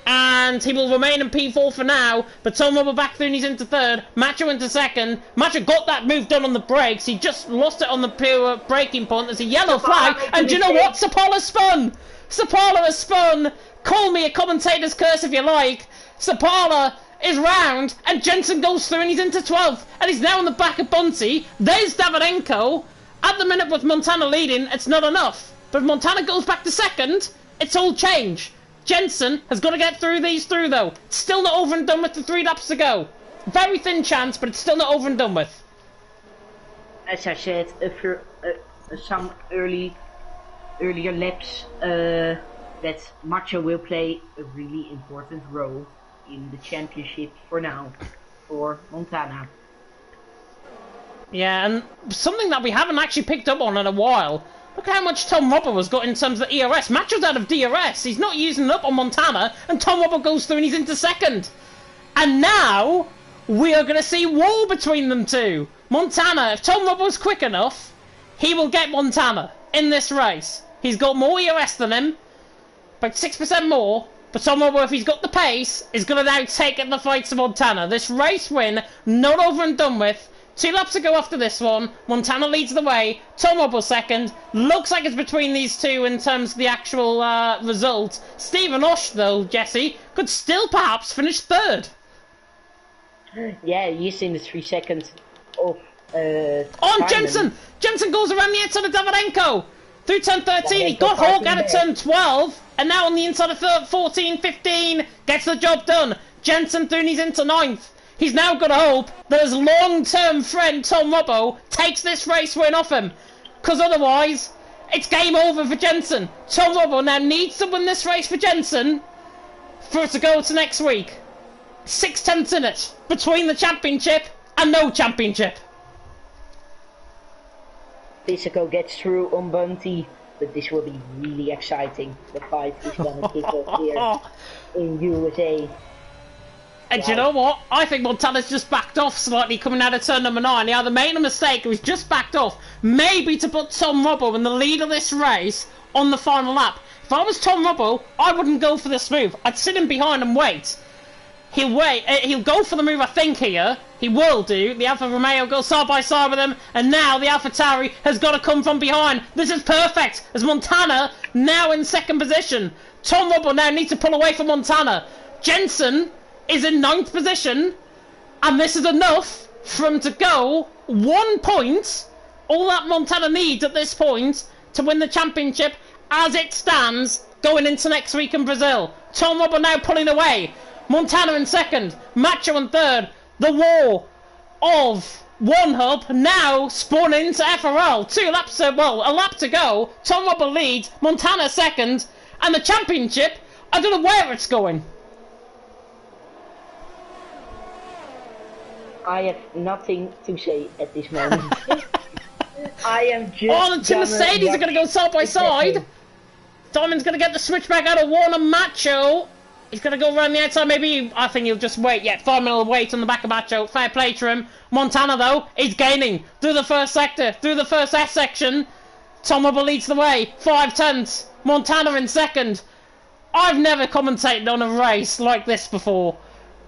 and he will remain in P4 for now, but Tom Robbo back through and he's into third, Macho into second. Macho got that move done on the brakes, he just lost it on the pure braking point. There's a yellow flag, and do you know what? Sapala spun! Sapala has spun! Call me a commentator's curse if you like. Sapala is round, and Jensen goes through and he's into 12th, and he's now on the back of Bunty. There's Davidenko. At the minute with Montana leading, it's not enough, but if Montana goes back to second, it's all change. Jensen has got to get through these through though. It's still not over and done with the 3 laps to go. Very thin chance, but it's still not over and done with. As I said, for some earlier laps, that Macho will play a really important role in the championship for now, for Montana. Yeah, and something that we haven't actually picked up on in a while. Look at how much Tom Robbo has got in terms of ERS. Macho's out of DRS. He's not using it up on Montana, and Tom Robbo goes through and he's into second. And now we are going to see war between them two. Montana, if Tom Robbo's quick enough, he will get Montana in this race. He's got more ERS than him, about 6% more. But Tom Robbo, if he's got the pace, is going to now take the fight to Montana. This race win, not over and done with. 2 laps to go after this one. Montana leads the way. Tom Robbo second. Looks like it's between these two in terms of the actual result. Stephen Osh, though, Jesse, could still perhaps finish third. Yeah, he's in the 3 seconds of... Jensen! Jensen goes around the outside of Davidenko! Through turn 13, he got Hawk out of turn 12, and now on the inside of 14, 15, gets the job done. Jensen through and he's into 9th. He's now got to hope that his long-term friend Tom Robbo takes this race win off him, because otherwise, it's game over for Jensen. Tom Robbo now needs to win this race for Jensen for it to go to next week. 6/10 in it, between the championship and no championship. Physical gets through on Bunty, but this will be really exciting. The fight is gonna kick off here in USA. And wow. You know what? I think Montana's just backed off slightly coming out of turn number 9. He either made a mistake or he's just backed off. Maybe to put Tom Robbo in the lead of this race on the final lap. If I was Tom Robbo, I wouldn't go for this move. I'd sit him behind and wait. He'll wait. He'll go for the move, I think, here. He will do. The Alfa Romeo goes side by side with him. And now the AlphaTauri has got to come from behind. This is perfect. As Montana now in second position. Tom Robbo now needs to pull away from Montana. Jensen is in 9th position. And this is enough for him to go 1 point. All that Montana needs at this point to win the championship as it stands going into next week in Brazil. Tom Robbo now pulling away. Montana in second, Macho in third. The war of one hub now spawning into FRL. 2 laps, a lap to go. Tom Robbo leads, Montana second, and the championship, I don't know where it's going. I have nothing to say at this moment. I am just. Oh, the two Mercedes are going to go side by side. Diamond's going to get the switchback out of Warner. Macho. He's going to go around the outside, maybe. I think he'll just wait. Yeah, 5 minutes wait on the back of Macho. Fair play to him. Montana, though, is gaining through the first sector, through the first S section. Tom Robbo leads the way. 5/10. Montana in second. I've never commentated on a race like this before.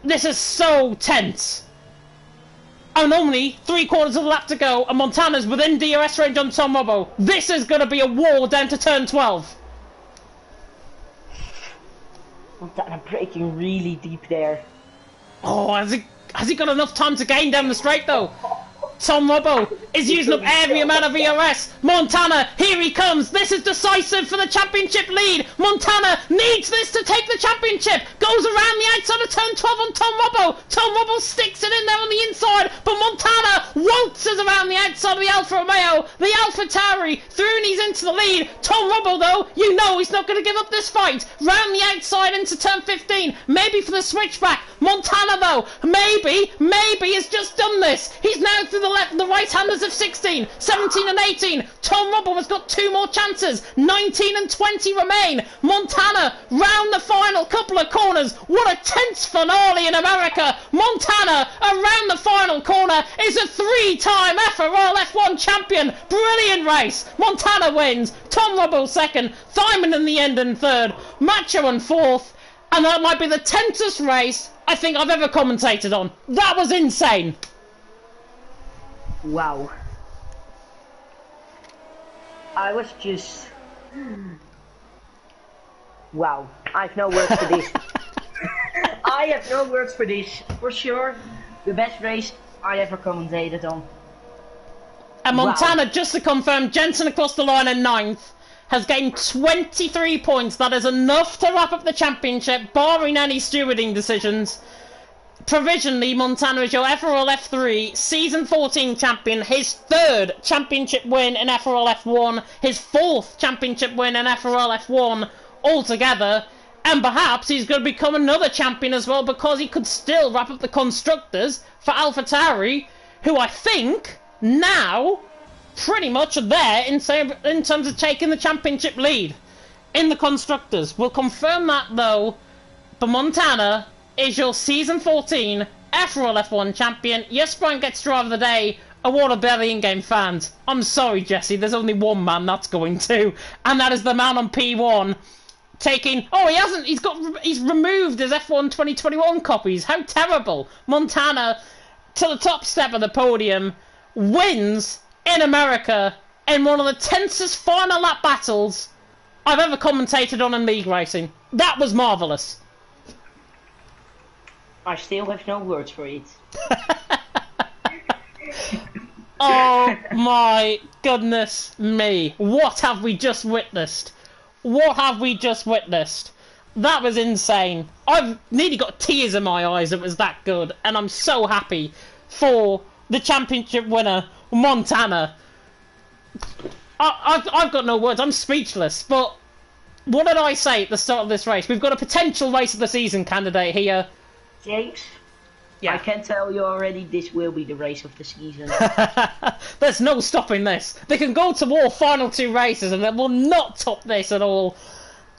This is so tense. And only 3/4 of the lap to go, and Montana's within DRS range on Tom Robbo. This is going to be a war down to turn 12. Montana breaking really deep there. Oh, has he got enough time to gain down the straight though? Tom Robbo is using up every amount of ERS. Montana, here he comes. This is decisive for the championship lead. Montana needs this to take the championship. Goes around the outside of turn 12 on Tom Robbo. Tom Robbo sticks it in there on the inside, but Montana waltzes around the outside of the Alfa Romeo. The AlphaTauri through and he's into the lead. Tom Robbo, though, you know he's not going to give up this fight. Round the outside into turn 15. Maybe for the switchback. Montana, though, maybe has just done this. He's now through the right-handers of 16, 17 and 18. Tom Robbo has got 2 more chances. 19 and 20 remain. Montana round the final couple of corners. What a tense finale in America. Montana around the final corner is a 3-time FRL F1 champion. Brilliant race. Montana wins. Tom Robbo second. Thyman in the end in third. Macho in fourth. And that might be the tensest race I think I've ever commentated on. That was insane. Wow. I was just... Wow. I have no words for this. I have no words for this. For sure, the best race I ever commentated on. And Montana, wow. Just to confirm, Jensen across the line in 9th. Has gained 23 points. That is enough to wrap up the championship, barring any stewarding decisions. Provisionally, Montana is your FRL F3 Season 14 champion, his 3rd championship win in FRL F1, his 4th championship win in FRL F1 altogether, and perhaps he's going to become another champion as well because he could still wrap up the constructors for AlphaTauri, who I think now pretty much there in terms of taking the championship lead in the constructors. We'll confirm that though. But Montana is your season 14 FRL F1 champion. Yes, Brian gets driver of the day. Awarded by the in-game fans. I'm sorry, Jesse. There's only one man that's going to, and that is the man on P1 taking. Oh, he hasn't. He's removed his F1 2021 copies. How terrible! Montana to the top step of the podium, wins in America in one of the tensest final lap battles I've ever commentated on in league racing. That was marvellous. I still have no words for it. Oh my goodness me. What have we just witnessed? What have we just witnessed? That was insane. I've nearly got tears in my eyes. It was that good. And I'm so happy for the championship winner, Montana. I've got no words. I'm speechless. But what did I say at the start of this race? We've got a potential race of the season candidate here. James? Yeah. I can tell you already this will be the race of the season. There's no stopping this. They can go to war final 2 races and they will not top this at all.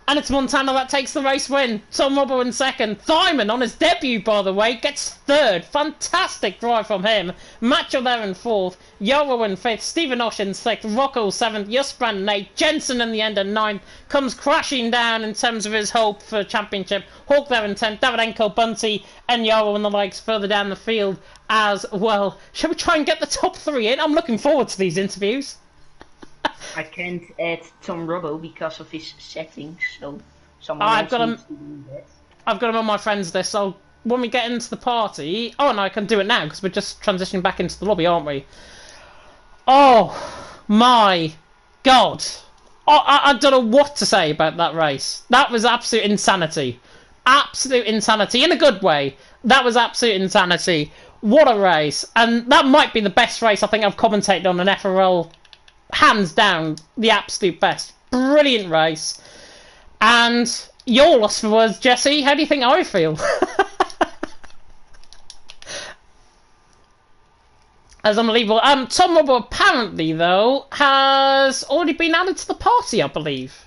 And it's Montana that takes the race win. Tom Robbo in second. Thyman on his debut, by the way, gets third. Fantastic drive from him. Macho there in fourth. Yoro in fifth. Stephen Osh in sixth. Rocco seventh. Justbrand in eighth. Jensen in the end in ninth. Comes crashing down in terms of his hope for championship. Hawk there in 10th. Davidenko, Bunty and Yoro and the likes further down the field as well. Shall we try and get the top 3 in? I'm looking forward to these interviews. I can't add Tom Robbo because of his settings, so someone I've got needs to do that. I've got him on my friends list, so when we get into the party... Oh, no, I can do it now, because we're just transitioning back into the lobby, aren't we? Oh, my God. I don't know what to say about that race. That was absolute insanity. Absolute insanity, in a good way. That was absolute insanity. What a race. And that might be the best race I think I've commentated on an FRL. Hands down, the absolute best. Brilliant race. And you're lost for words, Jesse. How do you think I feel? As unbelievable. Tom Robbo apparently, though, has already been added to the party, I believe.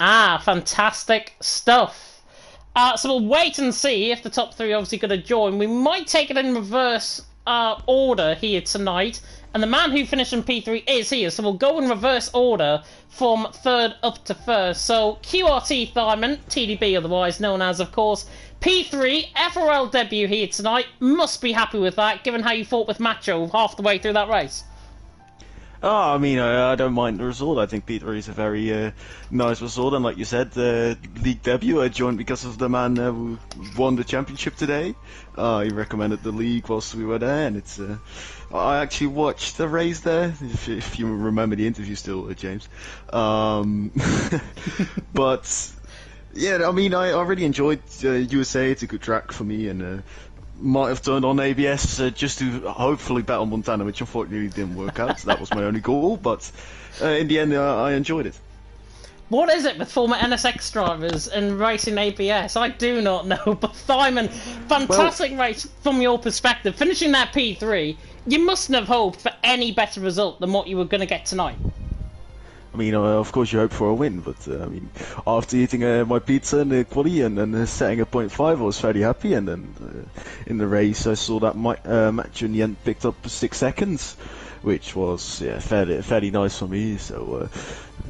Ah, fantastic stuff. So we'll wait and see if the top 3 are obviously going to join. We might take it in reverse order here tonight, and the man who finished in P3 is here, so we'll go in reverse order from 3rd up to 1st. So QRT Thyman, TDB otherwise known as, of course, P3 FRL debut here tonight. Must be happy with that, given how you fought with Macho half the way through that race. Oh, I mean, I don't mind the result. I think P3 is a very nice result, and like you said, the league debut I joined because of the man who won the championship today. He recommended the league whilst we were there, and it's. I actually watched the race there, if you remember the interview still, James. But yeah, I mean, I really enjoyed USA. It's a good track for me, and. Might have turned on ABS just to hopefully bet on Montana, which unfortunately didn't work out. So that was my only goal, but in the end, I enjoyed it. What is it with former NSX drivers and racing ABS? I do not know, but Thyman, fantastic race from your perspective. Finishing that P3, you mustn't have hoped for any better result than what you were going to get tonight. I mean, of course you hope for a win, but I mean, after eating my pizza in the quali and then setting a 0.5, I was fairly happy. And then in the race, I saw that match in the end picked up 6 seconds, which was fairly nice for me. So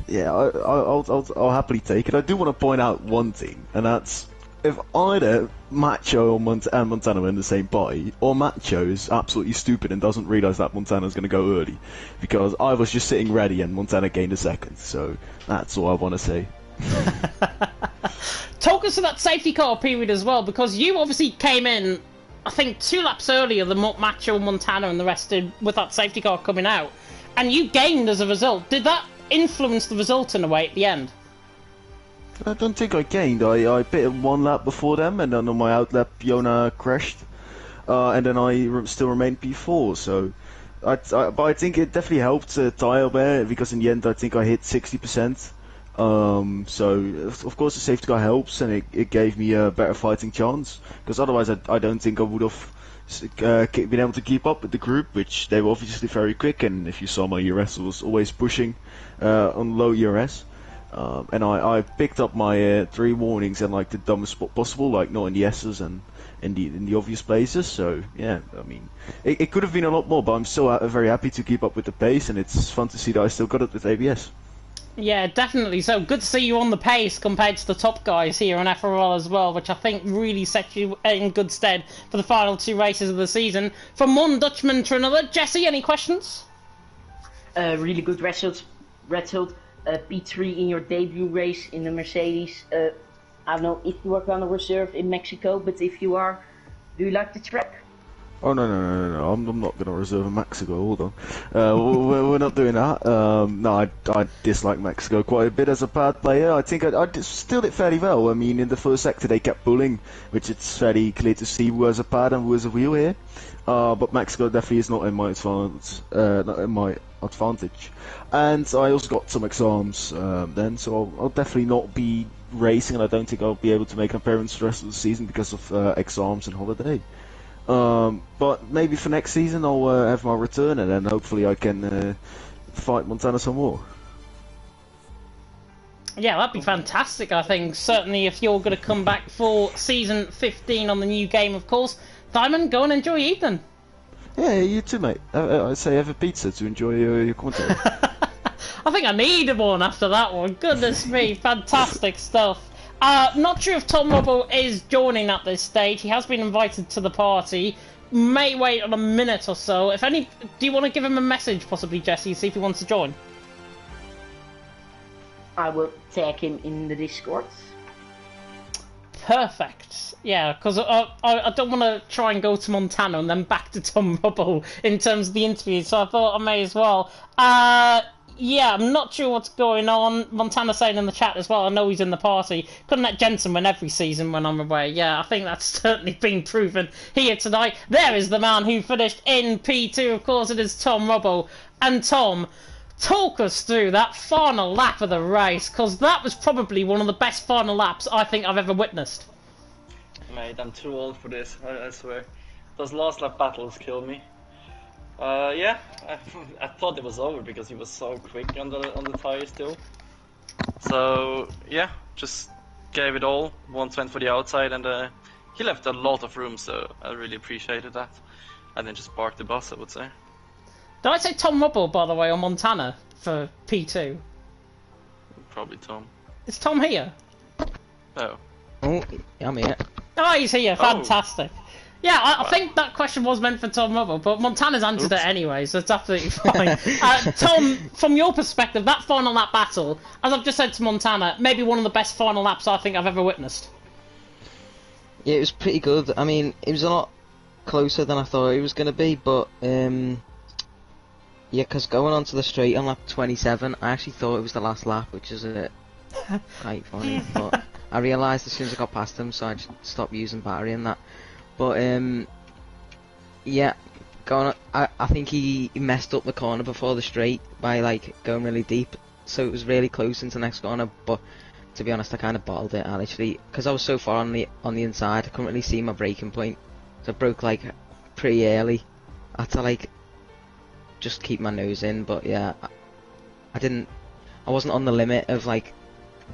yeah, I'll happily take it. I do want to point out one thing, and that's if either Macho and Montana are in the same party, or Macho is absolutely stupid and doesn't realise that Montana's going to go early, because I was just sitting ready and Montana gained a second, so that's all I want to say. Talk us to that safety car period as well, because you obviously came in, I think, 2 laps earlier than Macho, Montana and the rest did with that safety car coming out, and you gained as a result. Did that influence the result in a way at the end? I don't think I gained. I bit 1 lap before them, and then on my out lap, Yona crashed, and then I still remained P4. So, but I think it definitely helped tire wear, because in the end I think I hit 60%. So of course the safety car helps, and it gave me a better fighting chance, because otherwise I don't think I would have been able to keep up with the group, which they were obviously very quick. And if you saw my ERS, I was always pushing on low ERS. And I picked up my 3 warnings in like the dumbest spot possible, like not in the S's and in the obvious places. So yeah, I mean, it could have been a lot more, but I'm still very happy to keep up with the pace, and it's fun to see that I still got it with ABS. Yeah, definitely. So good to see you on the pace compared to the top guys here on FRL as well, which I think really sets you in good stead for the final 2 races of the season. From one Dutchman to another, Jesse, any questions? Really good result. P3 in your debut race in the Mercedes. I don't know if you are gonna reserve in Mexico, but if you are, do you like the track? Oh no! I'm not gonna reserve in Mexico. Hold on, we're not doing that. No, I dislike Mexico quite a bit as a pad player. I think I still did fairly well. I mean, in the first sector they kept pulling, which it's fairly clear to see who has a pad and who has a wheel here. But Mexico definitely is not in my advantage. And I also got some exams then, so I'll definitely not be racing, and I don't think I'll be able to make an appearance the rest of the season because of exams and holiday. But maybe for next season I'll have my return, and then hopefully I can fight Montana some more. Yeah, that'd be fantastic, I think. Certainly if you're going to come back for season 15 on the new game, of course. Simon, go and enjoy your evening. Yeah, you too, mate. I'd say have a pizza to enjoy your commentary. I think I need one after that one. Goodness me, fantastic stuff. Not sure if Tom Robbo is joining at this stage. He has been invited to the party. May wait on a minute or so. Do you want to give him a message, possibly, Jesse, see if he wants to join? I will tag him in the Discord. Perfect. Yeah, because I don't want to try and go to Montana and then back to Tom Robbo in terms of the interview, so I thought I may as well. Yeah, I'm not sure what's going on. Montana saying in the chat as well, I know he's in the party. Couldn't let Jensen win every season when I'm away. Yeah, I think that's certainly been proven here tonight. There is the man who finished in P2. Of course, it is Tom Robbo. And Tom, talk us through that final lap of the race, because that was probably one of the best final laps I think I've ever witnessed. Mate, I'm too old for this, I swear. Those last lap battles kill me. Yeah, I thought it was over because he was so quick on the tire still. So yeah, just gave it all. Once went for the outside, and he left a lot of room, so I really appreciated that. And then just parked the bus, I would say. Did I say Tom Robbo, by the way, on Montana for P2? Probably Tom. Is Tom here? Oh. Oh, I'm here. Oh, he's here. Fantastic. Yeah, I think that question was meant for Tom Robbo, but Montana's answered it anyway, so it's absolutely fine. Tom, from your perspective, that final lap battle, as I've just said to Montana, maybe one of the best final laps I think I've ever witnessed. Yeah, it was pretty good. I mean, it was a lot closer than I thought it was going to be, but yeah, because going onto the straight on lap 27, I actually thought it was the last lap, which is quite funny, but I realised as soon as I got past him, so I just stopped using battery and that. But yeah, I think he messed up the corner before the straight by like going really deep, so it was really close into the next corner. But to be honest, I kind of bottled it actually, because I was so far on the inside, I couldn't really see my braking point, so I broke like pretty early. I had to like just keep my nose in, but yeah, I wasn't on the limit of like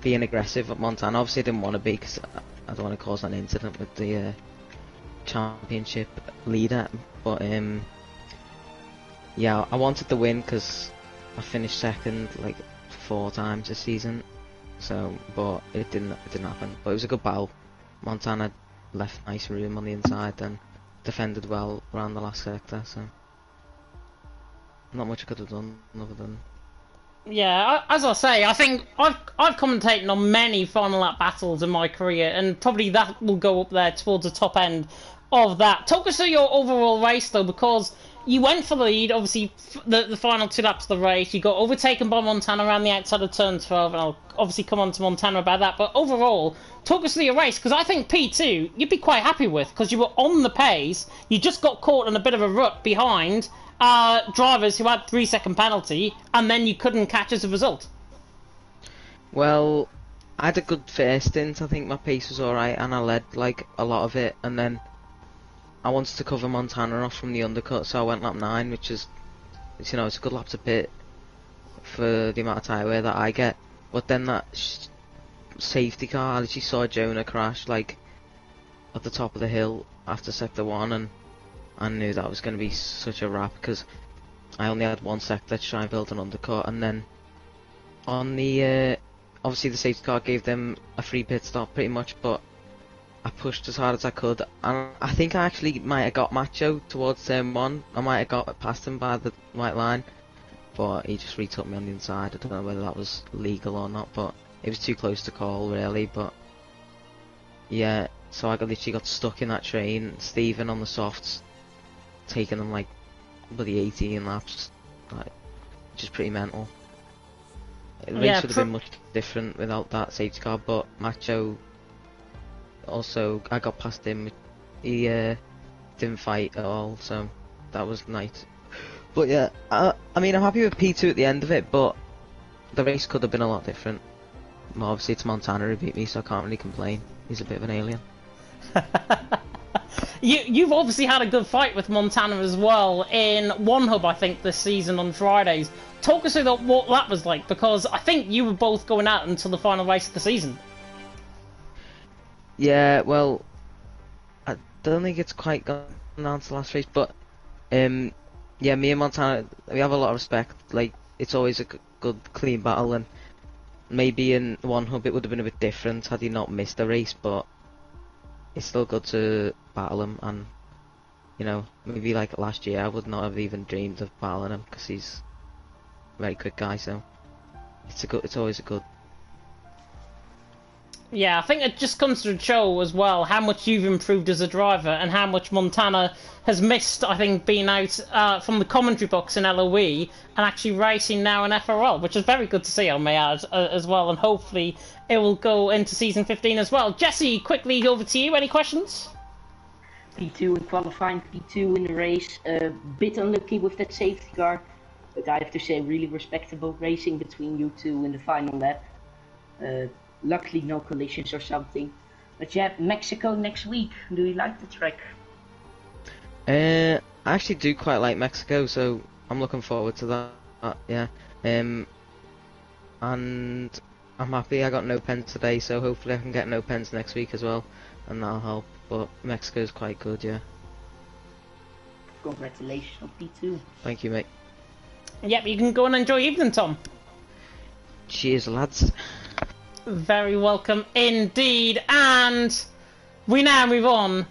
being aggressive at Montana. Obviously I didn't want to be, because I don't want to cause an incident with the championship leader, but yeah, I wanted to win because I finished second like 4 times this season, so but it didn't happen. But it was a good battle. Montana left nice room on the inside and defended well around the last sector, so not much I could have done other than. Yeah, as I say, I think I've commentated on many final lap battles in my career, and probably that will go up there towards the top end of that. Talk us through your overall race though, because you went for the lead, obviously the final 2 laps of the race, you got overtaken by Montana around the outside of turn 12, and I'll obviously come on to Montana about that, but overall, talk us through your race, because I think P2 you'd be quite happy with, because you were on the pace, you just got caught in a bit of a rut behind drivers who had 3-second penalty, and then you couldn't catch as a result. Well, I had a good first stint. I think my pace was alright, and I led like a lot of it, and then I wanted to cover Montana off from the undercut, so I went lap 9, which is, you know, it's a good lap to pit for the amount of tyre wear that I get. But then that safety car, I literally saw Jonah crash like at the top of the hill after sector 1, and I knew that was going to be such a wrap because I only had one sector to try and build an undercut, and then on the obviously the safety car gave them a free pit stop pretty much, but I pushed as hard as I could, and I think I actually might have got Macho towards turn 1. I might have got past him by the white line, but he just retook me on the inside. I don't know whether that was legal or not, but it was too close to call really. But yeah, so I literally got stuck in that train. Steven on the softs, taking them like bloody 18 laps, like, which is pretty mental. The race would have been much different without that safety car, but Macho also, I got past him. He didn't fight at all, so that was nice. But yeah, I mean, I'm happy with P2 at the end of it, but the race could have been a lot different. Well, obviously it's Montana who beat me, so I can't really complain. He's a bit of an alien. You've obviously had a good fight with Montana as well in one hub, I think, this season on Fridays. Talk us through what that was like, because I think you were both going out until the final race of the season. Yeah, well, I don't think it's quite gone down to the last race, but yeah, me and Montana, we have a lot of respect. Like, it's always a good, clean battle, and maybe in one hub it would have been a bit different had he not missed the race, but it's still good to battle him. And you know, maybe like last year I would not have even dreamed of battling him because he's a very quick guy. So it's always a good. Yeah, I think it just comes to show as well how much you've improved as a driver and how much Montana has missed, I think, being out from the commentary box in LOE and actually racing now in FRL, which is very good to see, I may add, as well, and hopefully it will go into Season 15 as well. Jesse, quickly over to you, any questions? P2 in qualifying, P2 in the race, a bit unlucky with that safety car, but I have to say really respectable racing between you two in the final lap. Luckily no collisions or something. But yeah, Mexico next week. Do you like the track? I actually do quite like Mexico, so I'm looking forward to that. Yeah. And I'm happy I got no pens today, so hopefully I can get no pens next week as well, and that'll help. But Mexico's quite good, yeah. Congratulations on P2. Thank you, mate. Yep, you can go and enjoy your evening, Tom. Cheers, lads. Very welcome indeed, and we now move on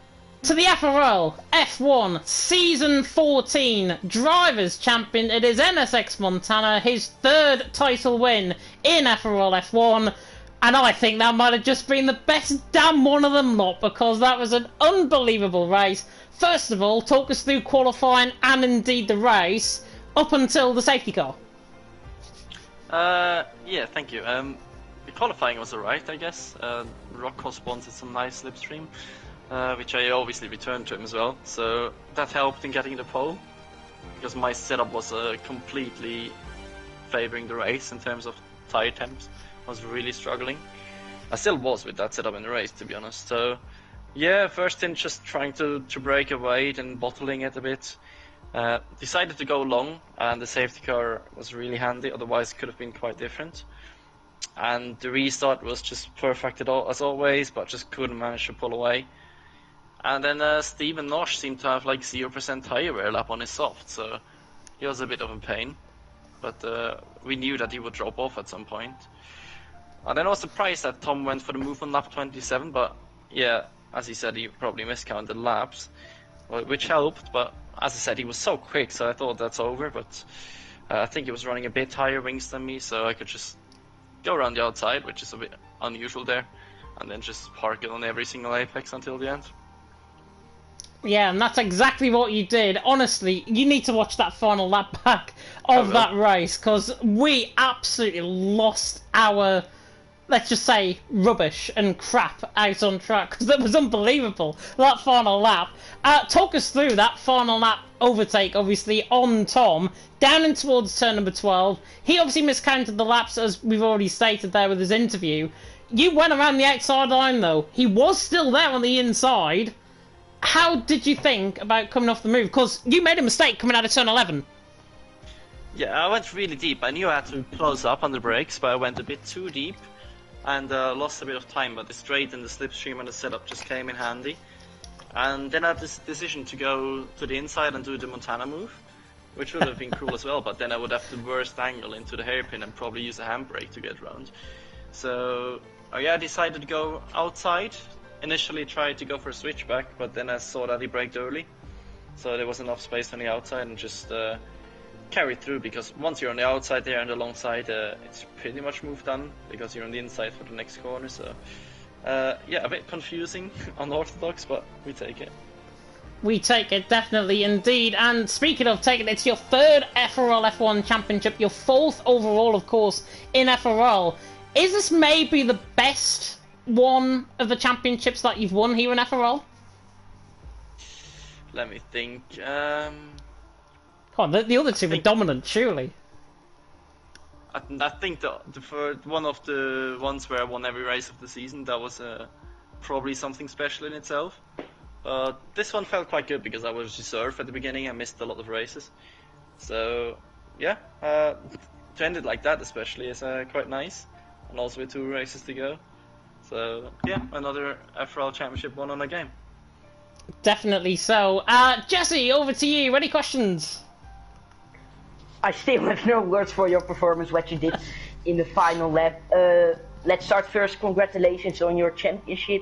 to the FRL F1 Season 14 Drivers' Champion. It is NSX Montana, his third title win in FRL F1, and I think that might have just been the best damn one of them lot, because that was an unbelievable race. First of all, talk us through qualifying and indeed the race up until the safety car. Yeah, thank you. The qualifying was alright, I guess. Rocco sponsored some nice slipstream, which I obviously returned to him as well. So that helped in getting the pole, because my setup was completely favouring the race in terms of tyre temps. I was really struggling. I still was with that setup in the race, to be honest. So yeah, first in just trying to break away and bottling it a bit. Decided to go long, and the safety car was really handy, otherwise it could have been quite different. And the restart was just perfect as always, but just couldn't manage to pull away. And then Steven Nosh seemed to have like 0% tyre wear lap on his soft, so he was a bit of a pain. But we knew that he would drop off at some point. And then I was surprised that Tom went for the move on lap 27, but yeah, as he said, he probably miscounted laps, which helped. But as I said, he was so quick, so I thought that's over. But I think he was running a bit higher wings than me, so I could just go around the outside, which is a bit unusual there, and then just park it on every single apex until the end. Yeah, and that's exactly what you did. Honestly, you need to watch that final lap back of that race, because we absolutely lost our, let's just say, rubbish and crap out on track, because that was unbelievable, that final lap. Talk us through that final lap overtake, obviously, on Tom, down in towards turn number 12. He obviously miscounted the laps, as we've already stated there with his interview. You went around the outside line, though. He was still there on the inside, how did you think about coming off the move? Because you made a mistake coming out of turn 11. Yeah, I went really deep. I knew I had to close up on the brakes, but I went a bit too deep and lost a bit of time. But the straight and the slipstream and the setup just came in handy. And then I had this decision to go to the inside and do the Montana move, which would have been cool as well, but then I would have the worst angle into the hairpin and probably use a handbrake to get around. So, yeah, I decided to go outside. Initially tried to go for a switchback, but then I saw that he braked early. So there was enough space on the outside and just carried through, because once you're on the outside there and the long side, it's pretty much moved done, because you're on the inside for the next corner. So, yeah, a bit confusing, unorthodox, but we take it. We take it, definitely indeed. And speaking of taking it, it's your third FRL F1 Championship, your fourth overall, of course, in FRL. Is this maybe the best one of the championships that you've won here in FRL? Let me think. Come on, the other two were dominant, surely. I think the first, one of the ones where I won every race of the season, that was probably something special in itself. This one felt quite good because I was reserved at the beginning. I missed a lot of races. So, yeah, to end it like that especially is quite nice. And also with 2 races to go. So, yeah, another FRL Championship won on a game. Definitely so. Jesse, over to you. Any questions? I still have no words for your performance, what you did in the final lap. Let's start first. Congratulations on your championship.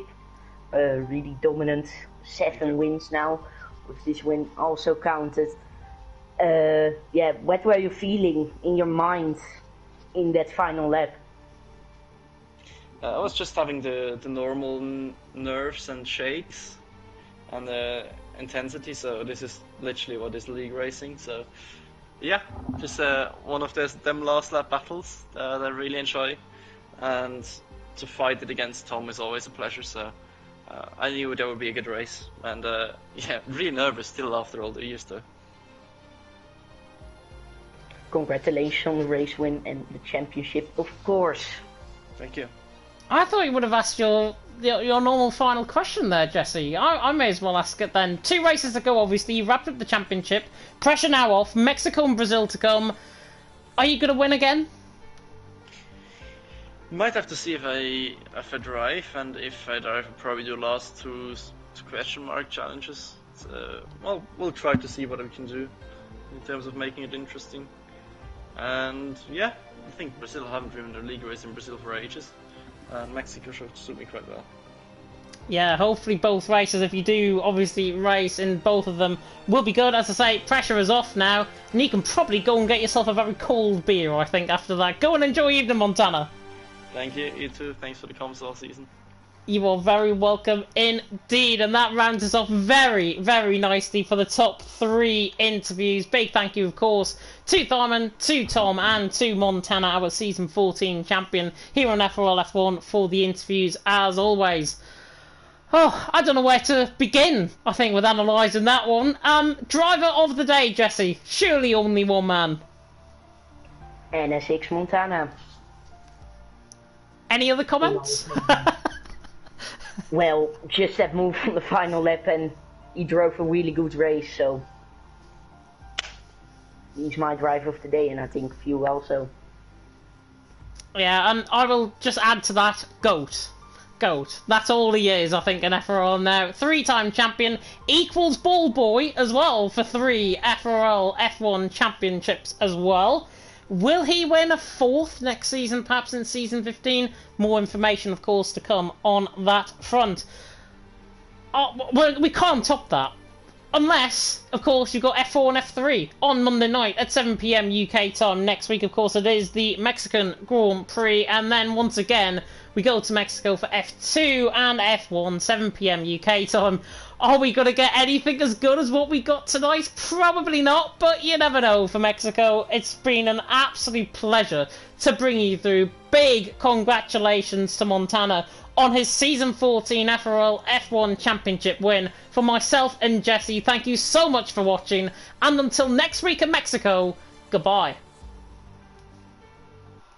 Really dominant. 7 wins now, with this win also counted. Yeah, what were you feeling in your mind in that final lap? I was just having the normal nerves and shakes and intensity, so this is literally what is league racing. So yeah, just one of them last lap battles that I really enjoy, and to fight it against Tom is always a pleasure. So I knew that would be a good race, and yeah, really nervous still after all the years though. Congratulations on the race win and the championship, of course. Thank you. I thought you would have asked your normal final question there, Jesse. I may as well ask it then. 2 races to go, obviously. You wrapped up the championship. Pressure now off. Mexico and Brazil to come. Are you going to win again? Might have to see if I drive, and if I drive, I'll probably do last 2 question mark challenges. So, well, we'll try to see what we can do in terms of making it interesting. And yeah, I think Brazil, I haven't driven the league race in Brazil for ages. Mexico should suit me quite well. Yeah, hopefully both races, if you do obviously race in both of them, will be good. As I say, pressure is off now, and you can probably go and get yourself a very cold beer, I think, after that. Go and enjoy evening, Montana. Thank you, you too. Thanks for the comms all season. You are very welcome indeed, and that rounds us off very, very nicely for the top 3 interviews. Big thank you, of course, to Tharman, to Tom, and to Montana, our Season 14 champion here on FRL F1 for the interviews, as always. Oh, I don't know where to begin, I think, with analysing that one. Driver of the day, Jesse. Surely only one man. NSX Montana. Any other comments? Well, just that move on the final lap, and he drove a really good race, so he's my driver of the day, and I think few also. Yeah, and I will just add to that, GOAT. GOAT. That's all he is, I think, in FRL now. 3-time champion, equals ball boy as well for 3 FRL F1 championships as well. Will he win a 4th next season, perhaps in Season 15? More information, of course, to come on that front. Well, we can't top that. Unless, of course, you've got F4 and F3 on Monday night at 7 PM UK time. Next week, of course, it is the Mexican Grand Prix. And then, once again, we go to Mexico for F2 and F1, 7 PM UK time. Are we going to get anything as good as what we got tonight? Probably not, but you never know for Mexico. It's been an absolute pleasure to bring you through. Big congratulations to Montana on his Season 14 FRL F1 Championship win. For myself and Jesse, thank you so much for watching, and until next week in Mexico, goodbye.